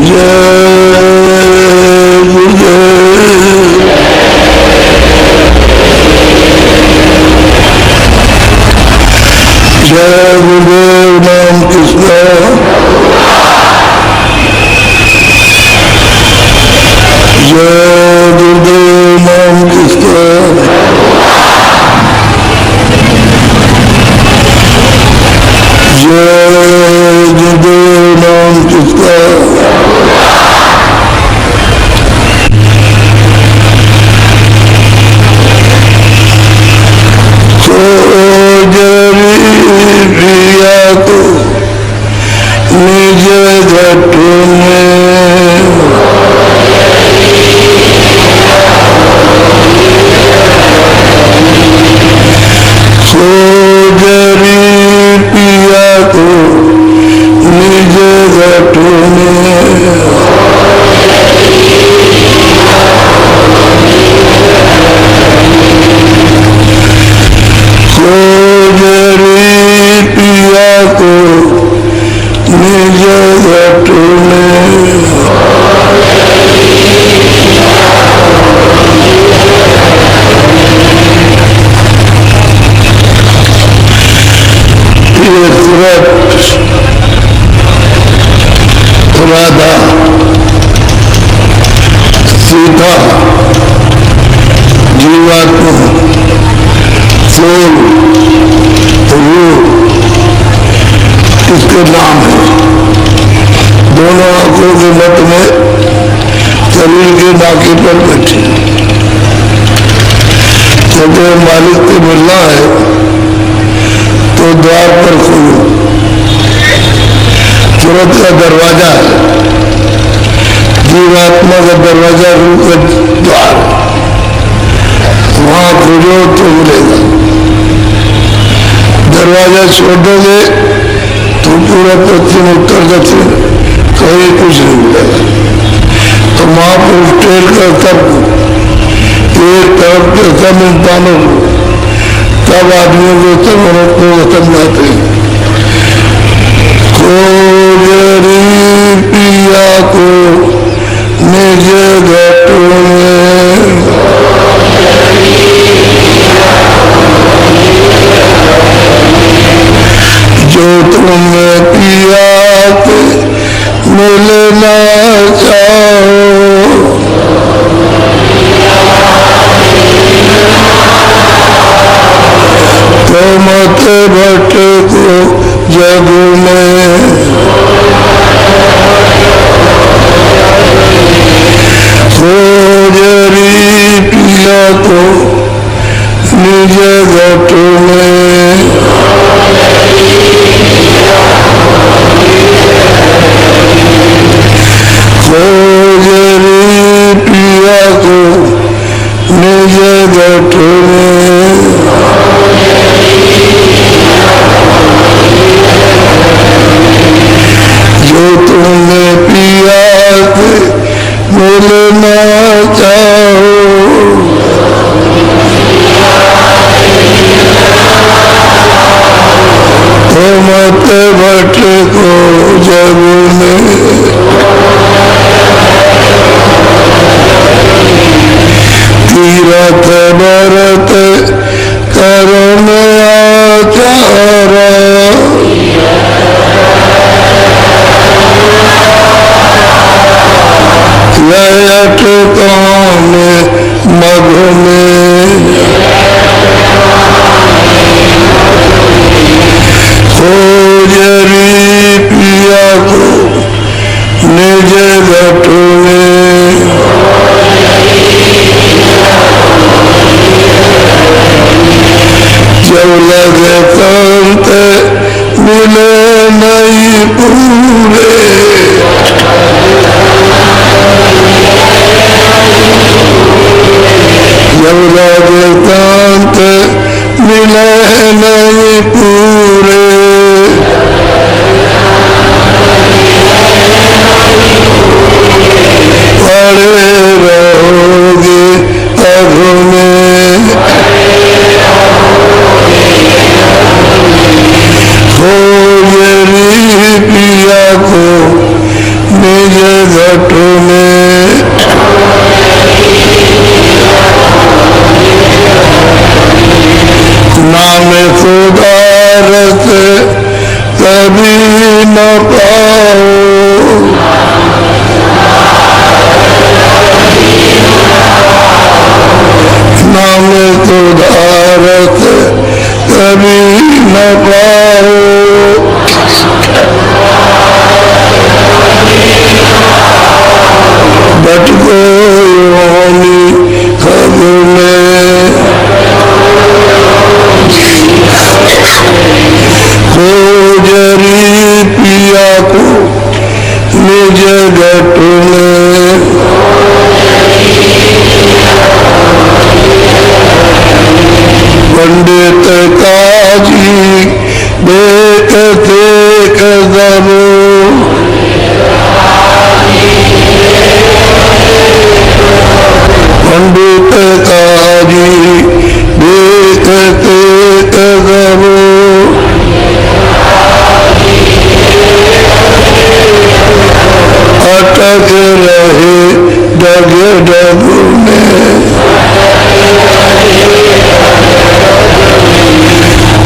जय गुरुदेव नाम कृष्ण। जय गुरुदेव नाम कृष्ण। जय गुरुदेव नाम कृष्ण। प्रिया को निज घट में सोजरी पिया को निज घट में पिया को निज घट में राधा सीता जीवात्मा सोल इसके नाम है। दोनों आंखों के मत में शरीर के नाके पर बैठे। जब मालिक से मिलना है तो द्वार पर खोलो। तुरंत का दरवाजा है, जीवात्मा का दरवाजा रूप का द्वार, वहां खोलो तो मिलेगा। दरवाजा छोड़ दोगे तो पूरा पश्चिम उत्तर दक्षिण कहीं कुछ नहीं मिलेगा। तो महापुरुष टेल कर सबको एक तरफ के सब इंसानों को, सब आदमियों को, सब औरतों को समझाते हैं। खोजरी पिया को निज घट में जो तुम पिया के मिलना चाहो, तो मत भटको जग में। खोजरी पिया को निज घट में खोजरी पिया को निज घट में जो तुमने पिया के मिलना चाहो, तो मत भटको जग में। तीरथ भरत कर्म आचार, लयट काम मघ में। खोजरी पिया को निज घट में जब लगे संत मिले नहीं पूरे, जब लगे संत मिले नहीं पूरे, पड़े रहोगे अघ में। खोजरी पिया पंडित काजी देखते कदम, पंडित काजी देखते कदम, अटक रहे डग डग में,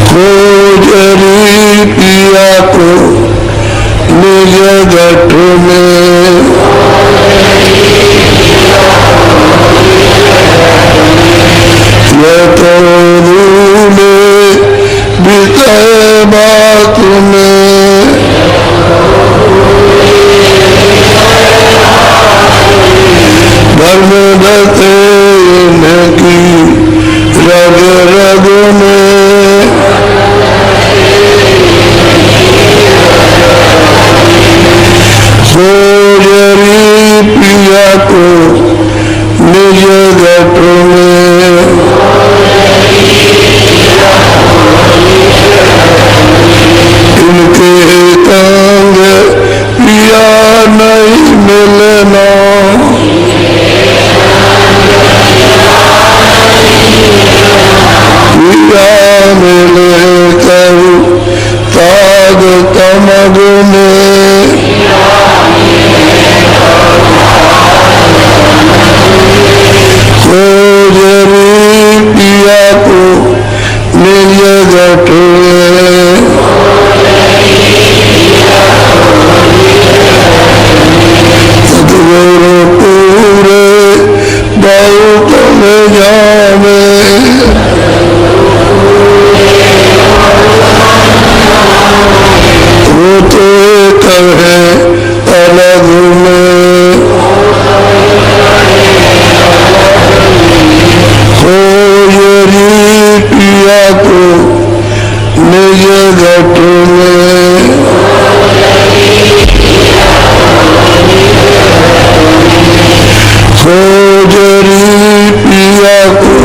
खोजरी पिया को निज गठ में, यह तो रूले बिताए बात में, धर्म बते इनकी रग रग में, खोजरी पिया को निज गठ में, इनके तंग पिया नहीं मिलना, पिया मिले करू ताग तमग में, खोजरी पिया को निज गठ में, सतगुरु पूरे बहुत में जावे, वो तो कहे अलग में, खोजरी पिया को निज गठ में, खोजरी पिया को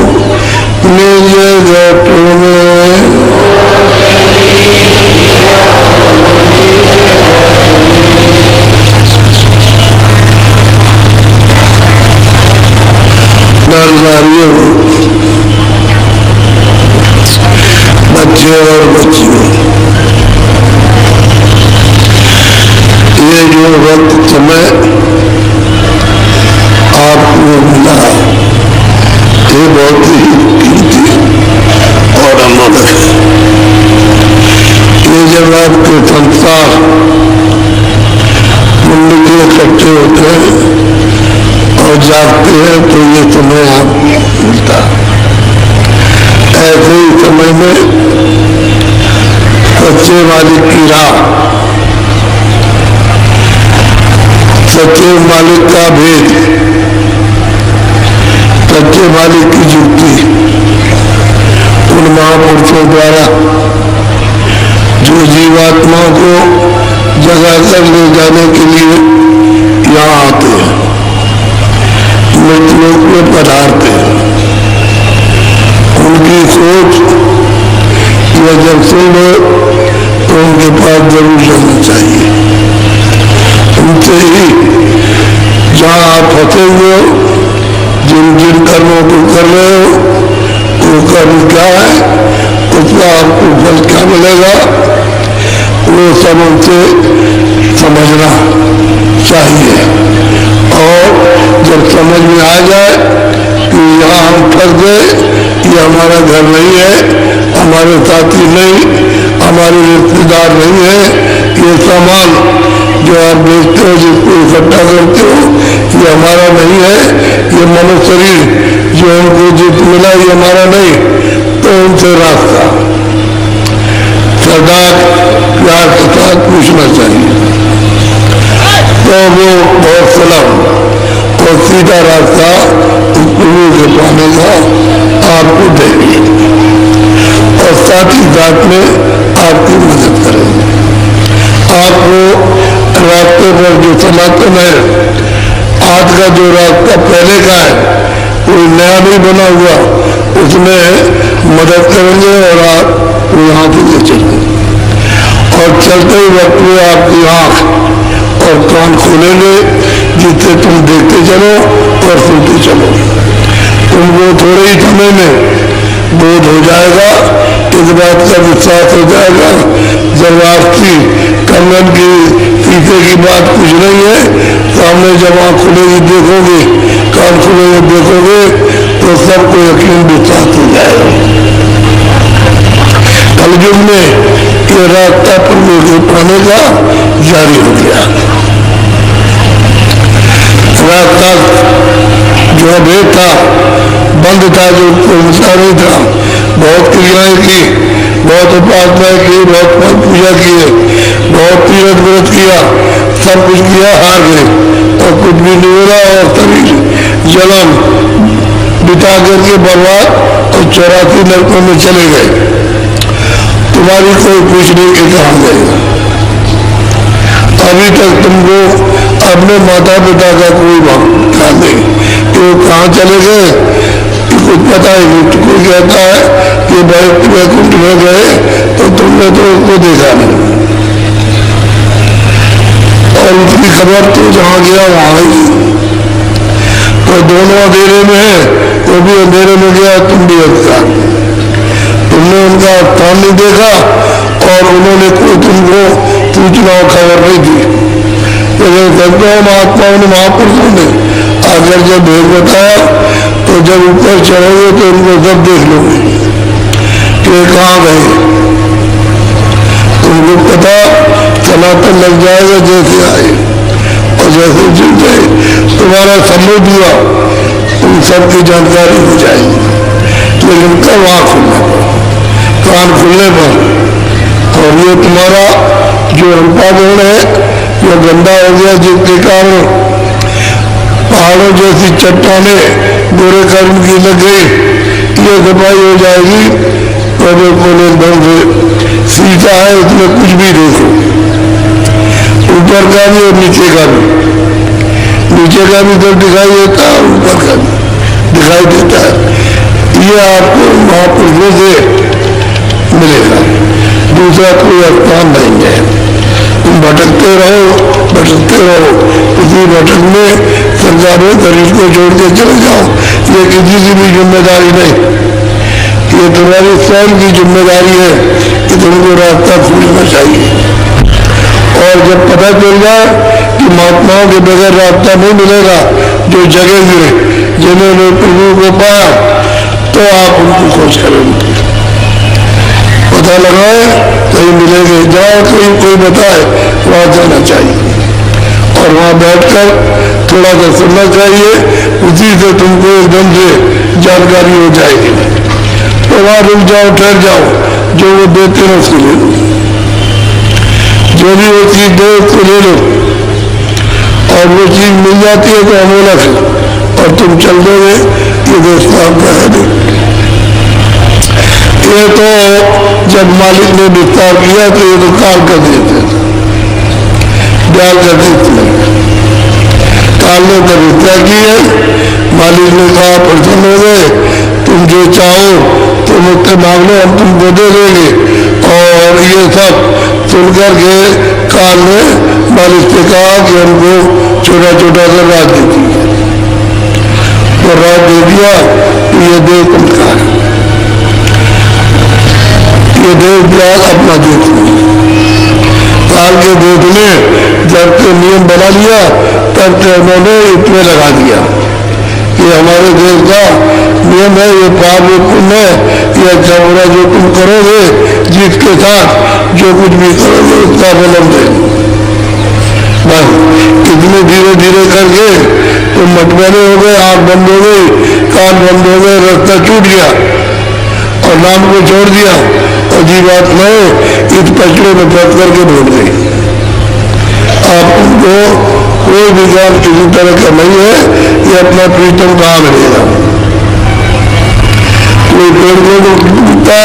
निज गठ में, नारियों बच्चे और बच्चियों, ये जो वक्त समय आपको मिला ये बहुत ही कीमती और अमूल्य है। ये जब आपके संसार मुंड के इकट्ठे होते हैं और जागते हैं तो ये समय आपको मिलता है। ऐसे ही समय में सच्चे मालिक की राह, सच्चे मालिक का भेद, सच्चे मालिक की युक्ति उन महापुरुषों द्वारा जो जीवात्माओं को जगा कर ले जाने के लिए यहाँ आते हैं, मृतलोक में पधारते हैं, उनकी सोच यह जब सुन लो तो उनके पास जरूर रहना चाहिए। उनसे ही जहाँ आप फंसे हुए हो, जिन जिन कर्मों को कर रहे हो वो कर्म क्या है, उसका आपको फल क्या मिलेगा, वो सब उनसे समझना चाहिए। और जब समझ में आ जाए कि यहाँ हम फंस गए, ये हमारा घर नहीं है, हमारे साथी नहीं, हमारे रिश्तेदार नहीं है, ये सामान जो आप बेचते हो, जिसको इकट्ठा करते हो, ये हमारा नहीं है, ये मनुष्य शरीर जो हमको जित मिला ये हमारा नहीं, तो उनसे रास्ता सदा प्यार के साथ पूछना चाहिए, तो वो बहुत सुलभ और सीधा रास्ता गुरु के पाने का आपको देंगे और साथ ही साथ में आपकी मदद करेंगे। आपको रास्ते पर जो सनातन है, आज का जो रास्ता पहले का है कोई नया नहीं बना हुआ, उसमें मदद करेंगे और आप यहाँ से ले चलेंगे। और चलते ही वक्त में आपकी आँख और कान खोलेंगे जिससे तुम देखते चलो और सुनते चलो। तुमको थोड़े ही समय में बोध हो जाएगा, इस बात का विश्वास हो जाएगा जब आपकी कंगन की पीछे की बात कुछ नहीं है, सामने जब आँख खुलेगी देखोगे, कान खुलेंगे देखोगे तो सबको यकीन विश्वास हो जाएगा। कलयुग में ये रास्ता प्रभु के पाने का जारी हो गया। रास्ता जो अभेद था, बंद था, जो खुलता नहीं था, बहुत क्रियाएं की, बहुत उपासनाएं की, बहुत पूजा किए, बहुत तीर्थ व्रत किया, सब कुछ किया, हार गए और कुछ भी नहीं हो रहा और शरीर जलन बिता करके बर्बाद और 84 नरकों में चले गए। तुम्हारी कोई पूछने के कहाँ जाएगा। अभी तक तुमको अपने माता पिता का कोई ध्यान नहीं कि वो कहाँ चले गए, कुछ पता ही नहीं। कोई कहता है कि वैकुंठ में गए तो तुमने तो उसको देखा नहीं, और उतनी खबर तो जहाँ गया वहां ही। तो दोनों अंधेरे में है, वो भी अंधेरे में गया, तुम भी अंधकार। तुमने उनका स्थान नहीं देखा और उन्होंने कोई तुमको सूचना और खबर नहीं दी। लेकिन संतों महात्माओं ने, महापुरुषों ने आकर जब भेद बताया तो जब ऊपर चढ़ोगे तो उनको सब देख लोगे कि कहाँ गए। तुमको पता सनातन लग जाएगा जैसे आए और जैसे जुड़ गए तुम्हारा सम्बोध हुआ उन सबकी जानकारी हो जाएगी। लेकिन कब आँख खुलने पर, कान खुलने पर। और ये तुम्हारा जो अंतागुण है जो गंदा हो गया, जिसके कारण पहाड़ों जैसी चट्टाने बुरे कर्म की लग गई, ये सफाई हो जाएगी। प्रभु बोले ढंग से सीता है, उसमें कुछ भी देखो, ऊपर का भी और नीचे का भी। नीचे का भी तो दिखाई देता है, ऊपर का भी दिखाई देता है। ये आपको महापुरुषों से मिलेगा, दूसरा कोई स्थान नहीं है। तुम भटकते रहो, भटकते रहो, इसी भटक में संसारों शरीर को जोड़ के चले जाओ। ये किसी की भी जिम्मेदारी नहीं, ये तुम्हारी स्वयं की जिम्मेदारी है कि तुमको रास्ता खोजना चाहिए। और जब पता चल जाए कि महात्माओं के बगैर रास्ता नहीं मिलेगा, जो जगह गिरे जिन्होंने प्रभु को पाया, तो आप उनको खोज करेंगे, पता लगाए, कहीं मिलेंगे। जाओ कहीं कोई बताए वहां जाना चाहिए और वहां बैठकर थोड़ा सा सुनना चाहिए, उसी से तुमको एकदम से जानकारी हो जाएगी। तो वहां रुक जाओ, ठहर जाओ, जो वो देते हैं उसको ले लो, जो भी वो चीज दे उसको ले लो। और वो चीज मिल जाती है तो अमोलक है और तुम चल दोगे, ये दोस्त आपका है नहीं। ये तो जब मालिक ने विस्तार किया तो ये तो काल कर देते थे, ब्याह कर देते। काल ने तपस्या की है, मालिक ने कहा प्रसन्न हो गए, तुम जो चाहो तुम मुझसे मांग लो, हम तुमको दे देंगे। और ये सब सुनकर के काल ने मालिक से कहा कि हमको छोटा छोटा सा राज दे दिया, तो राज दे दिया। तो ये देव तुमका है, ये देव ब्याह अपना देख लो। काल के देश में जब से नियम बना लिया तब से उन्होंने इसमें लगा दिया कि हमारे देश का नियम है, ये पाप पुण्य है, ये अच्छा बुरा जो तुम करोगे, जिसके साथ जो कुछ भी करोगे उसका फलन देंगे। बस इतने धीरे धीरे करके तुम मटमैले हो गए, आँख बंद हो गई, कान बंद हो गए, रास्ता छूट गया और नाम को छोड़ दिया। और जी बात नहीं, इस पचड़े में फंस करके ढूंढ गई। आप उनको कोई भी ज्ञान किसी तरह का नहीं है, ये अपना प्रीतम कहाँ मिलेगा। कोई पेड़ को ढूंढता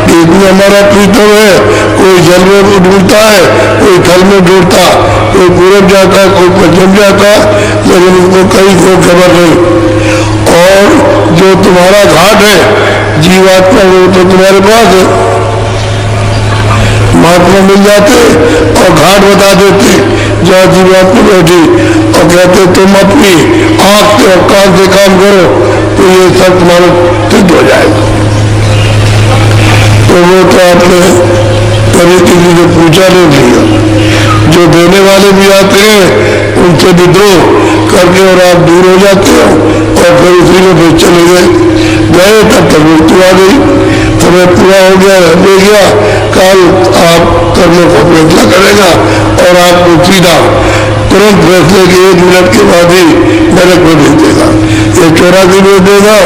कि इसमें हमारा प्रीतम है, कोई जल में ढूंढता है, कोई थल में ढूंढता, कोई पूरब जाता, कोई पश्चिम जाता, लेकिन उसको कहीं कोई खबर नहीं। और जो तुम्हारा घाट है जीवात्मा वो तो तुम्हारे पास है। महात्मा मिल जाते और घाट बता देते जहाँ जीवात्मा बैठी और कहते तुम अपनी आंख से और कान से काम करो तो ये सब तुम्हारा सिद्ध हो जाएगा। तो वो तो आपने कभी किसी से पूछा नहीं लिया। जो देने वाले भी आते हैं उनसे विद्रोह करके और आप दूर हो जाते हो और फिर उसी में फिर चले गए तब तक मृत्यु आ गई, समय पूरा हो गया, ले गया, कल आप कर्मों को फैसला करेगा और आपको सीधा तुरंत फैसले के 1 मिनट के बाद ही नरक में भेज देगा। ये 84 में देगा,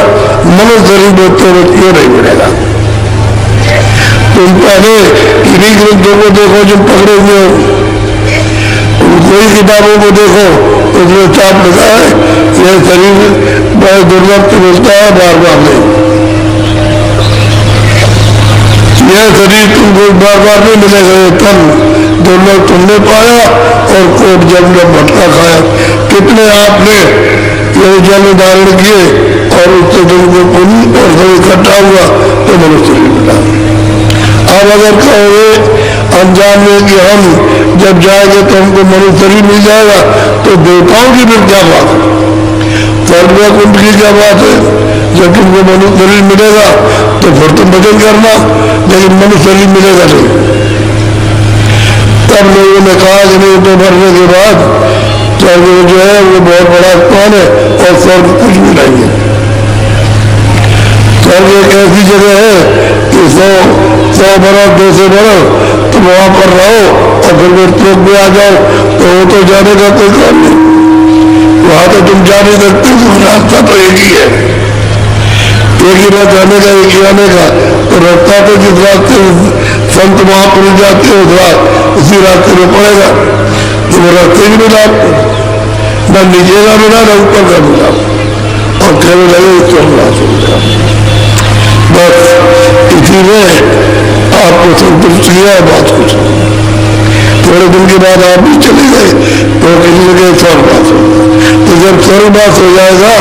मनुष्य शरीर में तो क्यों नहीं मिलेगा। तुम पहले किन्हीं ग्रंथों को देखो जो पकड़े हुए हो, कोई किताबों को देखो उसमें साफ लिखा है यह शरीर बहुत दुर्लभ से मिलता है, बार बार नहीं। यह शरीर तुमको बार बार नहीं मिलेगा, ये तन दुर्लभ तुमने पाया और कोट जन्म भटका खाया। कितने आपने यह जन्म धारण किए और उससे तुमको पुण्य और सब इकट्ठा हुआ तो मनुष्य शरीर मिला। अब अगर कहोगे अनजान में कि हम जब जाएंगे तो हमको मनुष्य शरीर मिल जाएगा तो देवताओं की फिर क्या बात है, स्वर्ग कुंड की क्या बात है। जब तुमको मनुष्य शरीर मिलेगा तो फिर तुम भजन करना, लेकिन मनुष्य शरीर मिलेगा नहीं। तब लोगों ने कहा कि नहीं तो मरने के बाद स्वर्ग जो है वो बहुत बड़ा स्थान है और स्वर्ग कुछ भी नहीं है। स्वर्ग एक ऐसी जगह है कि 100 बरस 200 बरस तुम वहां पर रहो और फिर मृत्यु में आ जाओ तो वो तो जाने का कोई काम नहीं, वहां तो तुम जा नहीं सकते। रास्ता तो एक ही है, एक ही बात जाने का, एक ही आने का। तो रास्ता तो जिस रास्ते संत महापुरुष जाते हैं उसी रास्ते में पड़ेगा। तो वो रास्ते ही मिला न नीचे का मिला न ऊपर का मिला और कहने लगे स्वर्ग रास्ते मिला। बस इसी में आपको संतुष्ट किया, बात कुछ। थोड़े दिन के बाद आप भी चले गए तो किसी जगह स्वर्गवास हो गया। तो जब स्वर्गवास हो जाएगा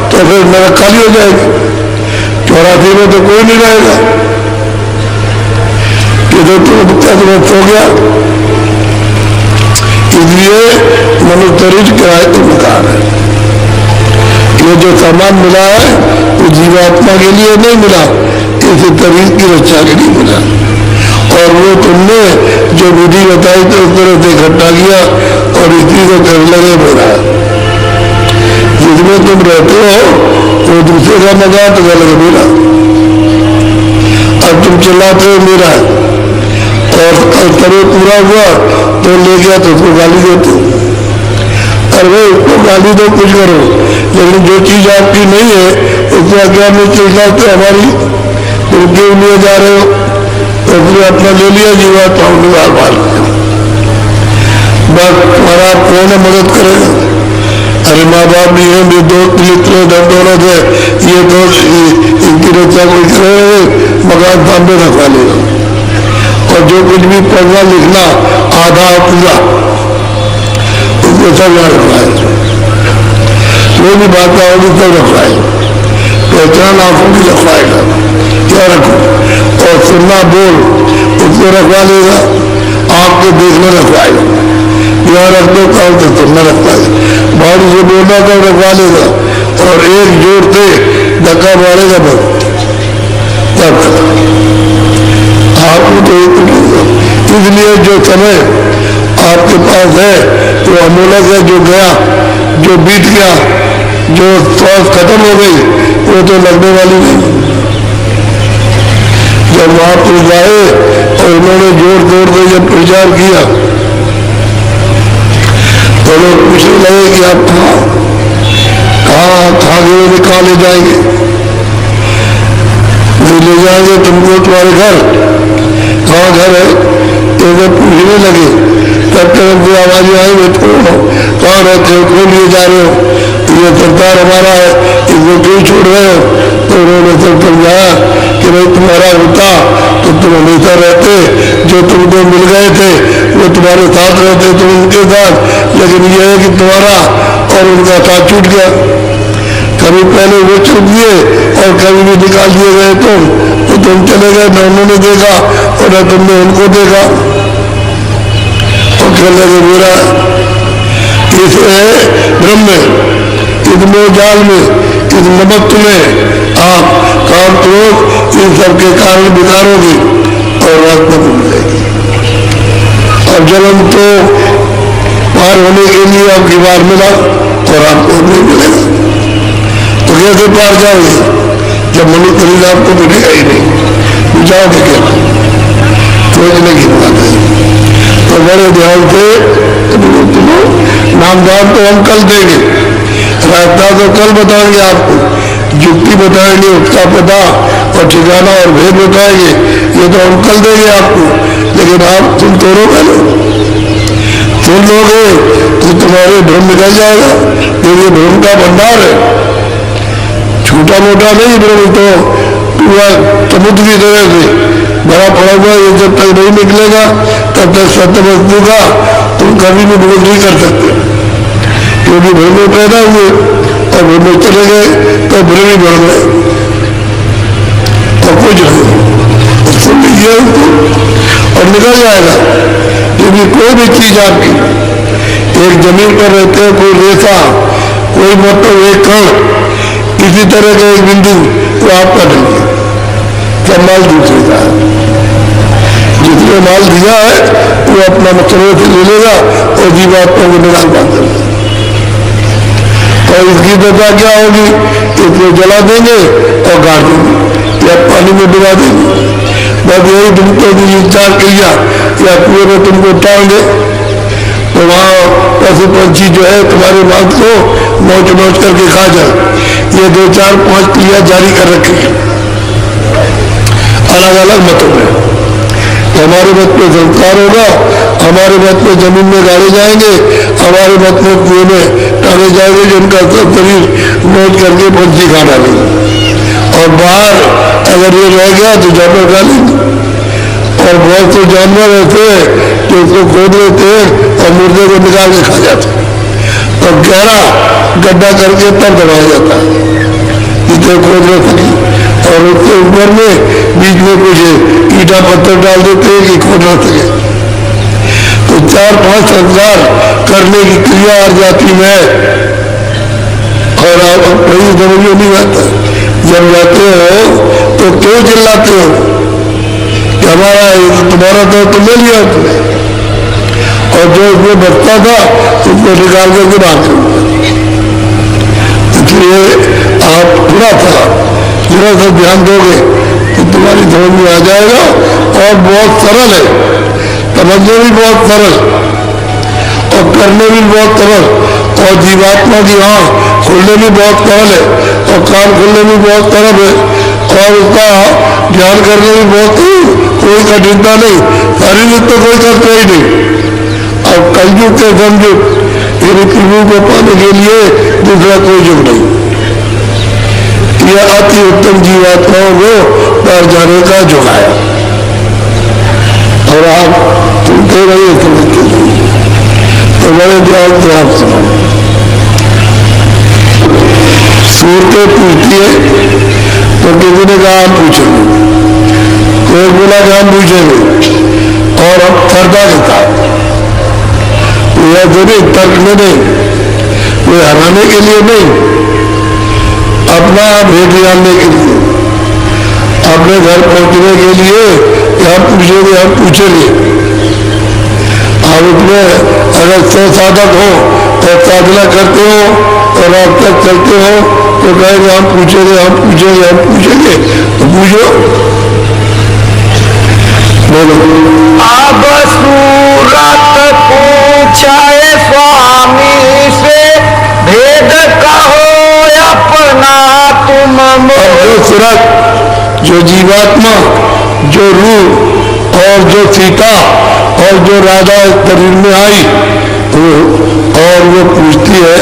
तो फिर नरक खाली हो जाएगी। 84 में तो कोई नहीं रहेगा कि जो तुम सो गया। इसलिए मनुष्य शरीर किराए को निकाल है। ये जो सामान मिला है वो जीवात्मा के लिए नहीं मिला, इसे शरीर की रक्षा के लिए मिला। और वो तुमने जो विधि बताई तो उस तरह से इकट्ठा किया और इसी को कर लगे मेरा। जिसमें तुम रहते हो वो दूसरे का मजा तो कर लगे मेरा। अब तुम चिल्लाते हो मेरा और तरह पूरा हुआ तो ले गया तो उसको गाली देते हो। अरे उसको गाली दो कुछ करो, लेकिन जो चीज आपकी नहीं है उसको अज्ञान में चिल्लाते हमारी तुम क्यों लिए जा रहे हो, तो उसने अपना ले लिया जीवात्मा उन्हें बार बस तुम्हारा कौन मदद करेगा। अरे माँ बाप भी है, भी दोस्त मित्र दौलत है, ये दोस्त इनकी रक्षा कोई करेगा, मकान सामने रखवा लेगा। और जो कुछ भी पढ़ना लिखना आधा पूरा उसको सब यहाँ रखवाएगा। जो भी बात होगी सब रखवाएगा। पहचान आंखों की रखवाएगा, क्या रखो, और सुनना बोल उसको रखवा लेगा। आँख को देखना रखवाएगा, यहाँ रख दो काम तो सुनना रखवाएगा। बाहर से बोलना तो रखवा लेगा और एक जोर से धक्का मारेगा बस तब आपको तो। इसलिए जो समय आपके पास है वो अमूलक है, जो गया जो बीत गया, जो श्वास खत्म हो गई वो तो लगने वाली नहीं। जब वहां पर जाए और उन्होंने जोर जोर से जब प्रचार किया तो लोग पूछने लगे कि आप कहाँ गए, कहाँ ले जाएंगे, नहीं ले जाएंगे तुमको तुम्हारे घर, कहाँ घर है, तो वो पूछने लगे। तब तक वो आवाज़ें आई वो कहाँ रहते हो, क्यों लिए जा रहे हो, ये सरकार हमारा है, इसको क्यों छोड़ रहे हो। तो उन्होंने सब समझाया कि भाई तुम्हारा होता तो तुम हमेशा रहते, जो तुमको मिल गए थे वो तुम्हारे साथ रहते तुम उनके साथ, लेकिन ये है कि तुम्हारा और उनका साथ छूट गया। कभी पहले वो चुप दिए और कभी भी निकाल दिए गए तो तुम चले गए, न उन्होंने देखा और न तुमने उनको देखा। और कहने लगे मेरा इस भ्रम में, इस मोहजाल में, इस नमक में आप काम क्रोध इन सबके कारण बिगाड़ोगे और रात में भूल जाएगी। और जन्म तो पार होने के लिए आपकी बार मिला और आपको नहीं मिलेगा, तो कैसे पार जाओगे जब मनुष्य शरीर आपको मिलेगा ही नहीं, जाओगे क्या? सोचने की बात है। तो बड़े ध्यान से नामदान तो हम कल देंगे, रास्ता तो कल बताएंगे आपको, युक्ति बताएंगे, उसका पता और ठिकाना और भेद बताएंगे, ये तो हम कल देंगे आपको। लेकिन आप तुम तोड़ो पहले, सुन लोगे तो तुम्हारे भ्रम निकल जाएगा। ये भ्रम का भंडार है, छोटा मोटा नहीं भ्रम, तो पूरा समुद्र की तरह से बड़ा पड़ा हुआ। ये जब तक नहीं निकलेगा तब तक सत्य वस्तु का तुम कभी भी बोध नहीं कर सकते, क्योंकि भ्रम में पैदा हुए और भ्रम में चले गए तो भ्रम ही बढ़ गए और कुछ नहीं। सुन लीजिए उसको और निकल जाएगा। क्योंकि कोई भी चीज आपकी एक जमीन पर रहते हैं, कोई रेसा, कोई मतलब एक कण, किसी तरह का एक बिंदु तो आपका नहीं है, सब माल दूसरे का है। जिसने माल दिया है वो अपना मतलब से ले लेगा और जीवात्मा को निकाल पाते हैं। और इसकी दशा क्या होगी? इसको जला देंगे और गाड़ देंगे या पानी में डुबा देंगे। बस यही तुमको विचार किया या कुएं में तुमको टांग दे तो वहाँ पशु पंछी जो है तुम्हारे मांस को नोच नोच करके खा जाए। ये 2 4 5 क्रिया जारी कर रखी है अलग अलग मतों में। तो हमारे मत में संस्कार होगा, हमारे मत में जमीन में गाड़े जाएंगे, हमारे मत में कुएं में टांगे जाएंगे, जिनका सब शरीर नोच करके पंछी खा डालेंगे। और बाहर अगर ये रह गया तो जानवर खा लेंगे। और बहुत से जानवर ऐसे जो उसको खोद लेते हैं और मुर्दे को निकाल के खा जाते हैं और गहरा गड्ढा करके तब दबाया जाता है जिसे खोद न सके। और उसके ऊपर में बीच में कुछ ईटा पत्थर डाल देते हैं कि खोद न सके। तो 4 5 संस्कार करने की क्रिया हर जाति में है। और आप कहीं समझ में नहीं आता, जब जाते हो तो क्यों चिल्लाते हो कि हमारा तुम्हारा तो तुम ले लिया तुमने, और जो उसमें बचता था उसको निकाल करके बात करो। इसलिए आप थोड़ा सा ध्यान दोगे तो तुम्हारी समझ में आ जाएगा। और बहुत सरल है, समझने भी बहुत सरल और करने भी बहुत सरल। और जीवात्मा की आँख खोलने भी बहुत सरल है और कान खोलने भी बहुत सरल है और उसका ध्यान करने भी बहुत कोई कठिनता नहीं। शारीरिक तो कोई करता ही नहीं। अब कलयुग के संयुग प्रभु को पाने के लिए दूसरा कोई युग नहीं। यह अति उत्तम जीवात्माओं को पार जाने का जुग आया और आप सुनते रहिए, समझते रहिए। तो बड़े ध्यान से आप सुनो। सूरतें पूछती है तो किसी ने कहा हम पूछेंगे, कोई बोला कि हम पूछेंगे और हम श्रद्धा के साथ, यह जरूरी तर्क में नहीं, कोई हराने के लिए नहीं, अपना भेद जानने के लिए, अपने घर पहुंचने के लिए हम पूछेंगे, हम पूछेंगे। आप उसमें अगर 100 साधक हो और साधना करते हो और आप तक चलते हो तो कहेंगे हम पूछेंगे, हम पूछेंगे, हम पूछेंगे। तो पूछो, बोलो। अब सूरत पूछे स्वामी से, भेद कहो अपना तुम। जो सूरत, जो जीवात्मा, जो रूप और जो सीता और जो राधा शरीर में आई और वो पूछती है,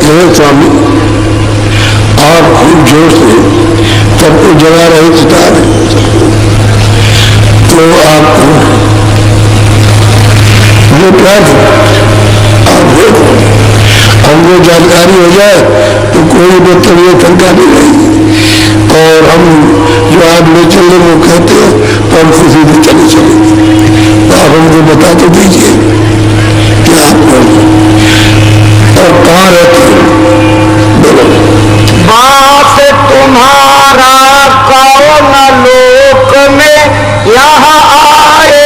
हे स्वामी आप खूब जोर से सबको जगा रहे, चिता रहे, तो आप वो प्यार आप हमको जानकारी हो जाए तो कोई मतलब ये शंका नहीं रहेगी। और हम जो आप ले चले वो कहते हो तो हम खुशी से चले चलेंगे। तो आप हमको बता तो दीजिए कि आप और कहाँ रहते हो? बोलो। बात तुम्हारा कौन लोक में, यहाँ आए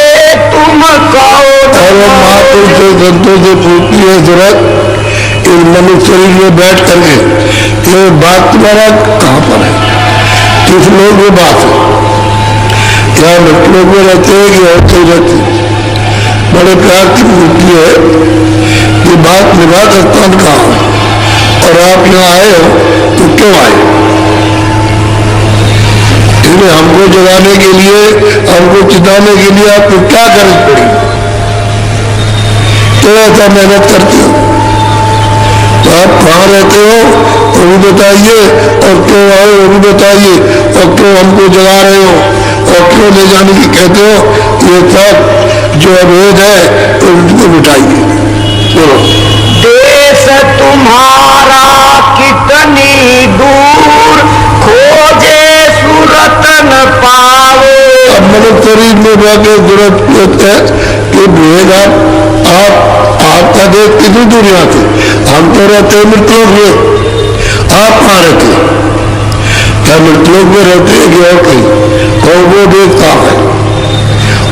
तुम कौन। और महापुरुष से संतों से पूछती है जरूरत इस मनुष्य शरीर में बैठ करके ये बात तुम्हारा कहाँ पर है, किस लोग में बात है, क्या लोग में रहते हैं कि और कहीं रहते हैं? बड़े प्यार की पूछती है कि बात निवास स्थान कहाँ है और आप यहाँ आए हो तो क्यों आए? इसलिए हमको जगाने के लिए, हमको चिताने के लिए आपको क्या करनी पड़ी? क्यों ऐसा मेहनत करते हो? तो आप कहाँ रहते हो वो भी बताइए, और क्यों आए वो भी बताइए, और क्यों हमको जगा रहे हो और क्यों ले जाने की कहते हो। ये सब जो अभेद है तो उनको मिटाइए। बोलो। देश तुम्हारा कितनी दूर, खोजे सूरत न पावे। अब मनुष्य शरीर में जाके जरूरत है कि भेद आपका देश कितनी दूर यहाँ से? हम तो रहते हैं मृतलोक में, आप कहाँ रहते हैं? क्या मृतलोक में रहते हैं कि और कहीं? और वो देश कहाँ है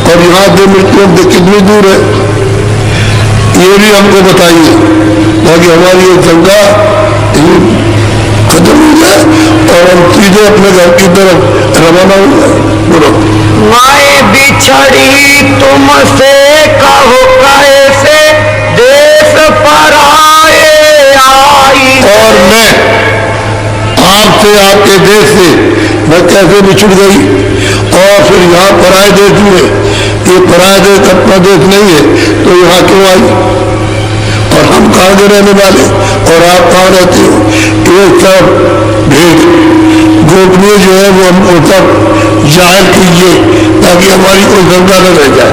और यहाँ से मृतलोक कितनी दूर है ये भी हमको बताइए, ताकि हमारी ये शंका खत्म हो जाए और हम सीधे अपने घर की तरफ रवाना हो जाए। बोलो। मैं बिछड़ी तुमसे कहो कैसे, देश पर आए आई। और मैं आपसे, आपके देश से मैं कैसे बिछुड़ गई और फिर यहाँ पराये देश में, ये पराया देश अपना देश नहीं है तो यहाँ क्यों आई? और हम कहाँ के रहने वाले और आप कहाँ रहते हो? ये सब भेद गोपनीय जो है वो हमको सब जाहिर कीजिए ताकि हमारी कोई शंका न रह जाए।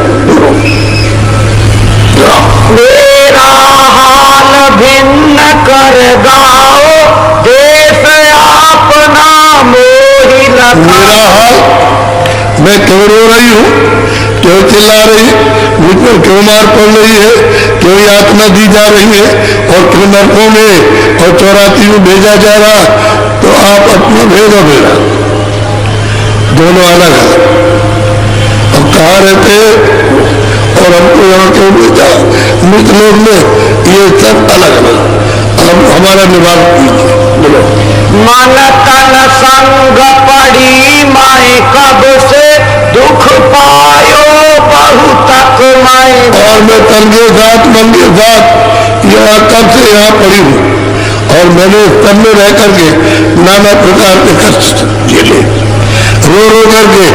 मेरा हाल भिन्न कर गाओ, देश अपना मोहि लगा। मेरा हाल, मैं क्यों रो रही हूँ, क्यों चिल्ला रही, मुझ पर क्यों मार पड़ रही है, क्यों यातना दी जा रही है और क्यों नरकों में और 84 में भेजा जा रहा? तो आप अपना भेदो मेरा, दोनों अलग है। अब कहाँ रहते हैं और हमको यहाँ क्यों भेजा मृत लोग में, ये सब अलग अलग। अब हमारा निवास कीजिए। बोलो। मन तन संग पड़ी मैं कब से, दुख पायो बहुतक मैं। और मैं तन के साथ मन के साथ यहाँ कब से यहाँ पड़ी हूँ और मैंने तन में रह करके नाना प्रकार के कष्ट झेले, रो रो करके,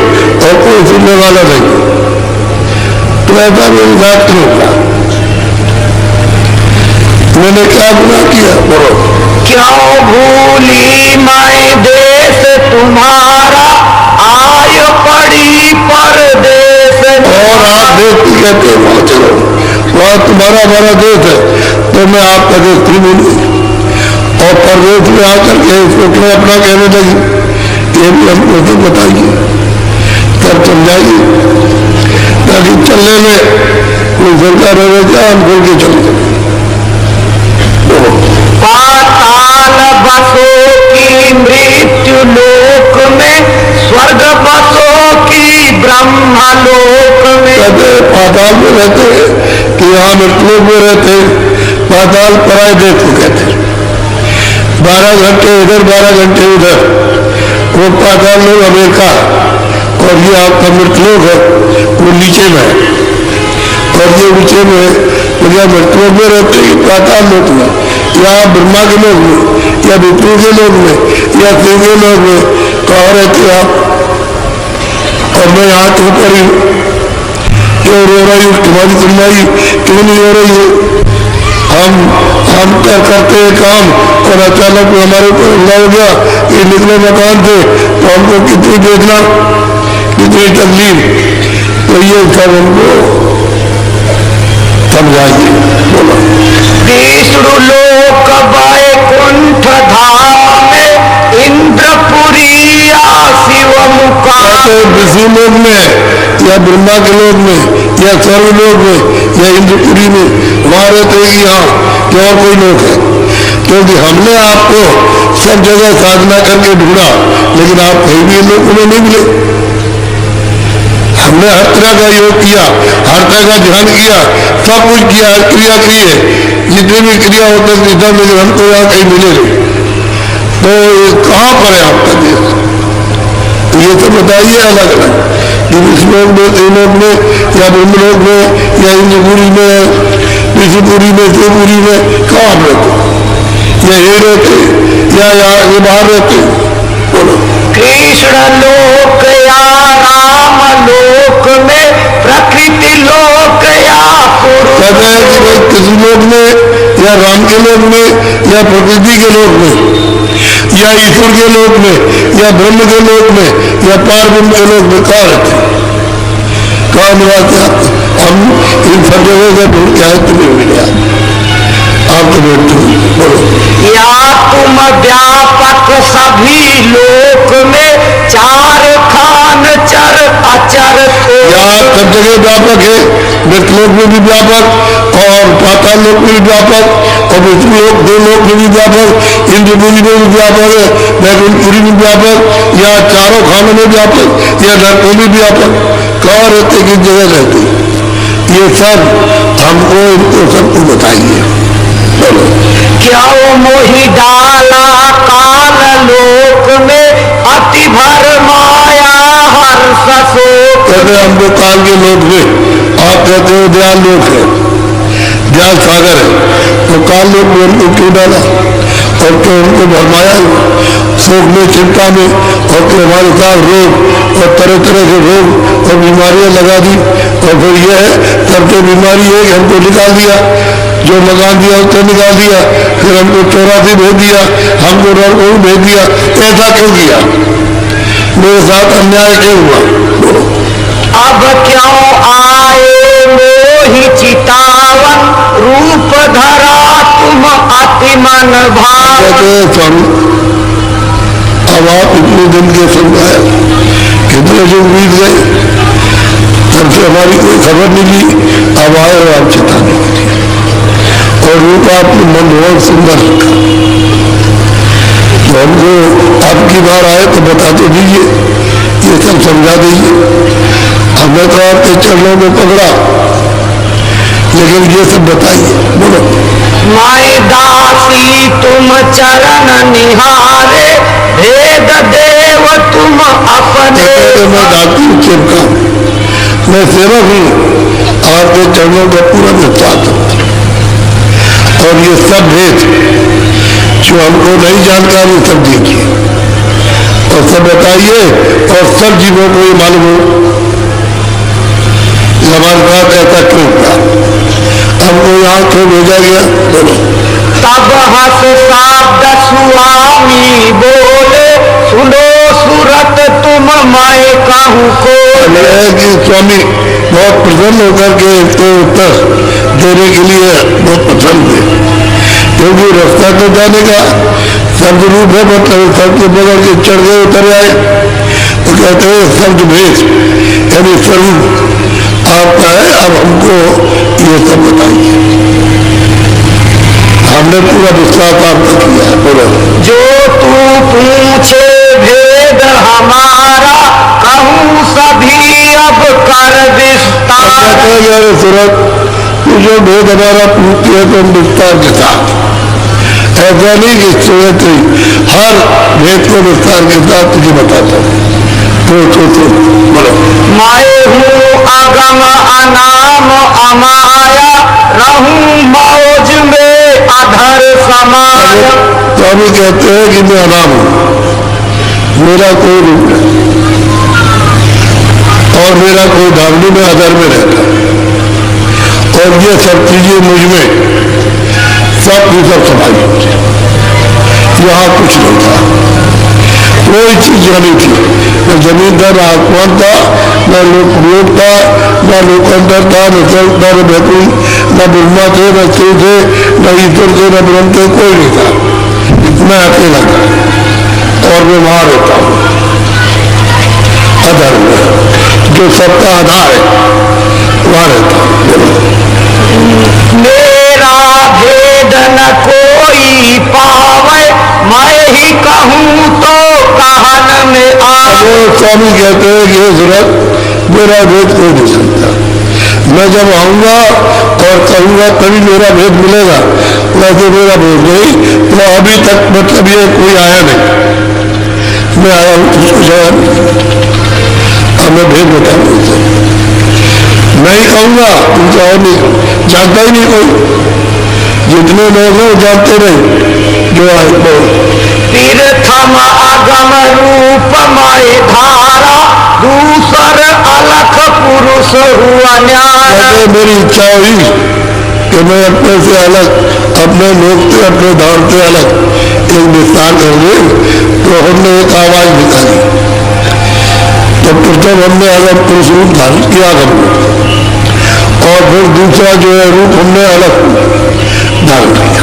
और कोई सुनने वाला नहीं। तो ऐसा मेरी बात क्यों हुआ? मैंने क्या गुनाह किया? बोलो। क्यों भूली मैं देश तुम्हारा, आय पड़ी परदेश। और आप देश की कहते हैं वहां चलो, वहां तुम्हारा हमारा देश है तो मैं आपका देश नहीं भूली, और परदेश में आकर के इसको क्यों अपना कहने लगी? ये भी हमको तो बताइए, तब समझाइए, ताकि चलने में कोई शंका रहे क्या, हम खोल के चले। पाताल बसो की मृत्यु लोक में, स्वर्ग बसो की ब्रह्म लोक में। कहते पाताल में रहते कि यहाँ मृतलोक में रहते, पाताल पराये देश को कहते। 12 घंटे इधर 12 घंटे उधर, वो पाताल लोग अमेरिका, और ये आपका मृतलोक है वो नीचे में है, और ये नीचे में है मृतलोक में रहते कि पाताल लोक में, या ब्रह्मा के लोग में, या विष्णु के लोग में, या शिव के लोग में, कहाँ रहते आप? और मैं यहाँ तो ऊपर ही क्यों रो रही हूँ? तुम्हारी सुनवाई क्यों नहीं हो रही है? हम करते हैं काम और अचानक हमारे ऊपर हमला हो गया, ये निकले मकान से तो हमको कितनी देखना, कितनी तकलीफ। तो ये सब हमको समझाइए। बोलो। विष्णु लोक बैकुंठ वैकुंठ धाम में इंद्रपुरी या शिव मुकाम। विष्णु लोक में या ब्रह्मा के लोक में या स्वर्ग लोक में या इंद्रपुरी में वहां रहते हैं कि हाँ कि और कोई लोक है, क्योंकि हमने आपको सब जगह साधना करके ढूंढा लेकिन आप कहीं भी लोगों में नहीं मिले। हमने हर तरह का योग किया, हर तरह का ध्यान किया, सब कुछ किया, हर क्रिया की है, जितनी भी क्रिया होते हैं लेकिन हमको यहाँ कहीं मिले नहीं। तो कहाँ पर है आपका देश? तो ये तो बताइए अलग अलग कि विष्णुलोक में, त्रिलोक में या ब्रह्मलोक में या इंद्रपुरी में, विष्णुपुरी में, शिवपुरी में, कहाँ रहते या ये रहते या ये बाहर रहते? बोलो। कृष्ण लोक या राम लोक में, प्रकृति लोक या पुरुष। कहते हैं कि भाई किसी लोक में या राम के लोक में या प्रकृति के लोक में या ईश्वर के लोक में या ब्रह्म के लोक में या पार ब्रह्म के लोक में कहाँ रहते? कहाँ निवास? हम इन सब जगह से ढूंढ के आए, तुम्हें मिले आप तो बैठते हो। बोलो। या तुम व्यापक सभी लोक में, चार खान चर अचर को। या सब जगह व्यापक है, मृतलोक में भी व्यापक और पाताल लोक में भी व्यापक और विष्णु लोक, दो लोक में भी व्यापक, इंद्रपुरी में भी व्यापक है, वैकुंठपुरी में व्यापक, या चारों खानों में व्यापक या नरकों में व्यापक। कहाँ रहते, किस जगह रहते? ये सब हमको इनको सबको बताइए। बोलो। क्या मोहि डाला काल लोक में, अति भर माया हर्ष शोक। कहते हमको काल के लोक में, आप कहते हो दयाल लोक है, दयाल सागर है, तो काल लोक में उनको क्यों डाला और क्यों उनको भरमाया शोक में, चिंता में, और क्यों हमारे साथ रोग और तरह तरह के रोग और बीमारियां लगा दी। और फिर यह है सबसे बीमारी है कि हमको निकाल दिया, जो लगा दिया उसको निकाल दिया, फिर हमको 84 भेज दिया, हमको नरकों में भेज दिया। ऐसा क्यों किया? मेरे साथ अन्याय क्यों हुआ? अब क्यों आए मोहि चितावन, रूप धरा तुम अति मन भाव। स्वामी अब आप इतने दिन के समझाए, कितने दिन बीत गए, तब से हमारी कोई खबर नहीं ली, अब आए और आप चिताने के लिए, और रूप आपने मन बहुत सुंदर रखा। तो हमको आपकी बार आए तो बता तो दीजिए, ये सब समझा दीजिए। हमने तो आपके चरणों में पकड़ा, लेकिन ये सब बताइए। बोलो। माय दासी तुम चरण निहारे, भेद देव तुम अपने। मैं दासी सेवका, मैं सेवक हूँ, आपके चरणों का पूरा विश्वास हूँ, और ये सब भेद जो हमको नहीं जानकारी सब दीजिए और सब बताइए, और सब जीवों को ये मालूम हो हमारे साथ ऐसा क्यों हुआ, हमको यहाँ क्यों भेजा गया। बोलो। तब हस शब्द स्वामी बोले, सुनो सूरत तुम मैं कहूँ को। कि स्वामी बहुत प्रसन्न होकर के इसको उत्तर देने के लिए बहुत पसंद है, क्योंकि रास्ता तो जाने का शब्द रूप है, मतलब शब्द बगल के चढ़ गए उतर आए, तो कहते हैं शब्द भेद यानी स्वरूप आपका है। अब हमको ये सब बताइए, हमने पूरा विश्वास आपका किया है। बोलो। जो तू पूछे भेद हमारा, कहूँ सभी अब कर विस्तार। सूरत तू जो भेद हमारा पूछती है तो हम विस्तार के साथ, ऐसा नहीं कि सूरत हर भेद को विस्तार के साथ तुझे बताता हूँ। तो बोलो। मैं हूँ अगम अनाम अमाया, रहूं मौज में अधर समाया। तो अभी कहते हैं कि मैं अनाम हूँ, मेरा कोई रूप नहीं और मेरा कोई धावनी में अधर में रहता, और ये सब चीजें मुझ में सब की सब समाई होती, यहाँ कुछ नहीं था, कोई चीज नहीं थी, न जमीन था, न आसमान था, न लोक था, न लोकांतर था, न स्वर्ग था, न वैकुंठ, न ब्रह्मा थे, न शिव थे, न ईश्वर थे, न ब्रह्म थे, कोई नहीं था। मैं अकेला और बीमार होता हूँ। अधर्म जो सबका आधार है वहां रहता हूँ। मेरा भेद न कोई पावे, मैं ही कहूँ तो कहन में आवे। स्वामी कहते हैं कि ये सूरत मेरा भेद कोई नहीं सकता। मैं जब आऊंगा और कहूंगा तभी मेरा भेद मिलेगा, वैसे मेरा भेद नहीं। तो अभी तक मतलब ये कोई आया नहीं, मैं आया हूं तुझको जाया नहीं। अब मैं भेद बताऊंगा, मैं ही कहूंगा, तुमसे और नहीं जानता ही नहीं कोई। जितने लोग हैं जानते नहीं जो आए बहुत। तीर्थम अगम रूप माय धारा, दूसर अलख पुरुष हुआ न्यारा। मेरी इच्छा हुई कि मैं अपने से अलग, अपने लोग से, अपने धाम से अलग एक विस्तार कर ले, तो हमने एक आवाज निकाली। तो प्रथम हमने अलग पुरुष रूप धारण किया करना, और फिर दूसरा जो है रूप हमने अलग धारण किया,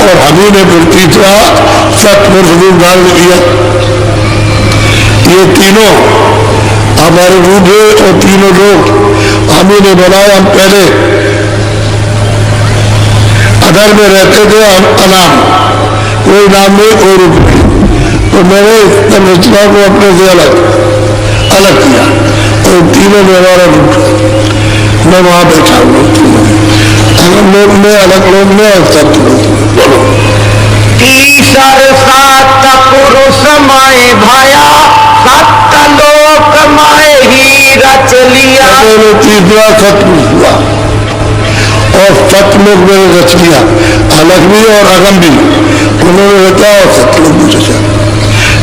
और हमी ने फिर तीसरा सत्पुरुष रूप धारण किया। ये तीनों हमारे रूप है और तीनों लोग हमी ने बनाए। हम पहले अधर में रहते थे, हम अनाम, कोई नाम नहीं कोई रूप नहीं। तो मैंने संरचना को अपने से अलग किया और तीनों में हमारा रूप। मैं वहां बैठा हूँ, अलग लोग में, अलग लोग में और सत्य लोग। बोलो तीसर सात पुरुष माय भाया, सत्य लोक माय ही रच लिया। तीसरा सतपुरुष हुआ और सतलोक में रच लिया। अलग भी और अगम भी उन्होंने रचा और सतलोक भी रचा,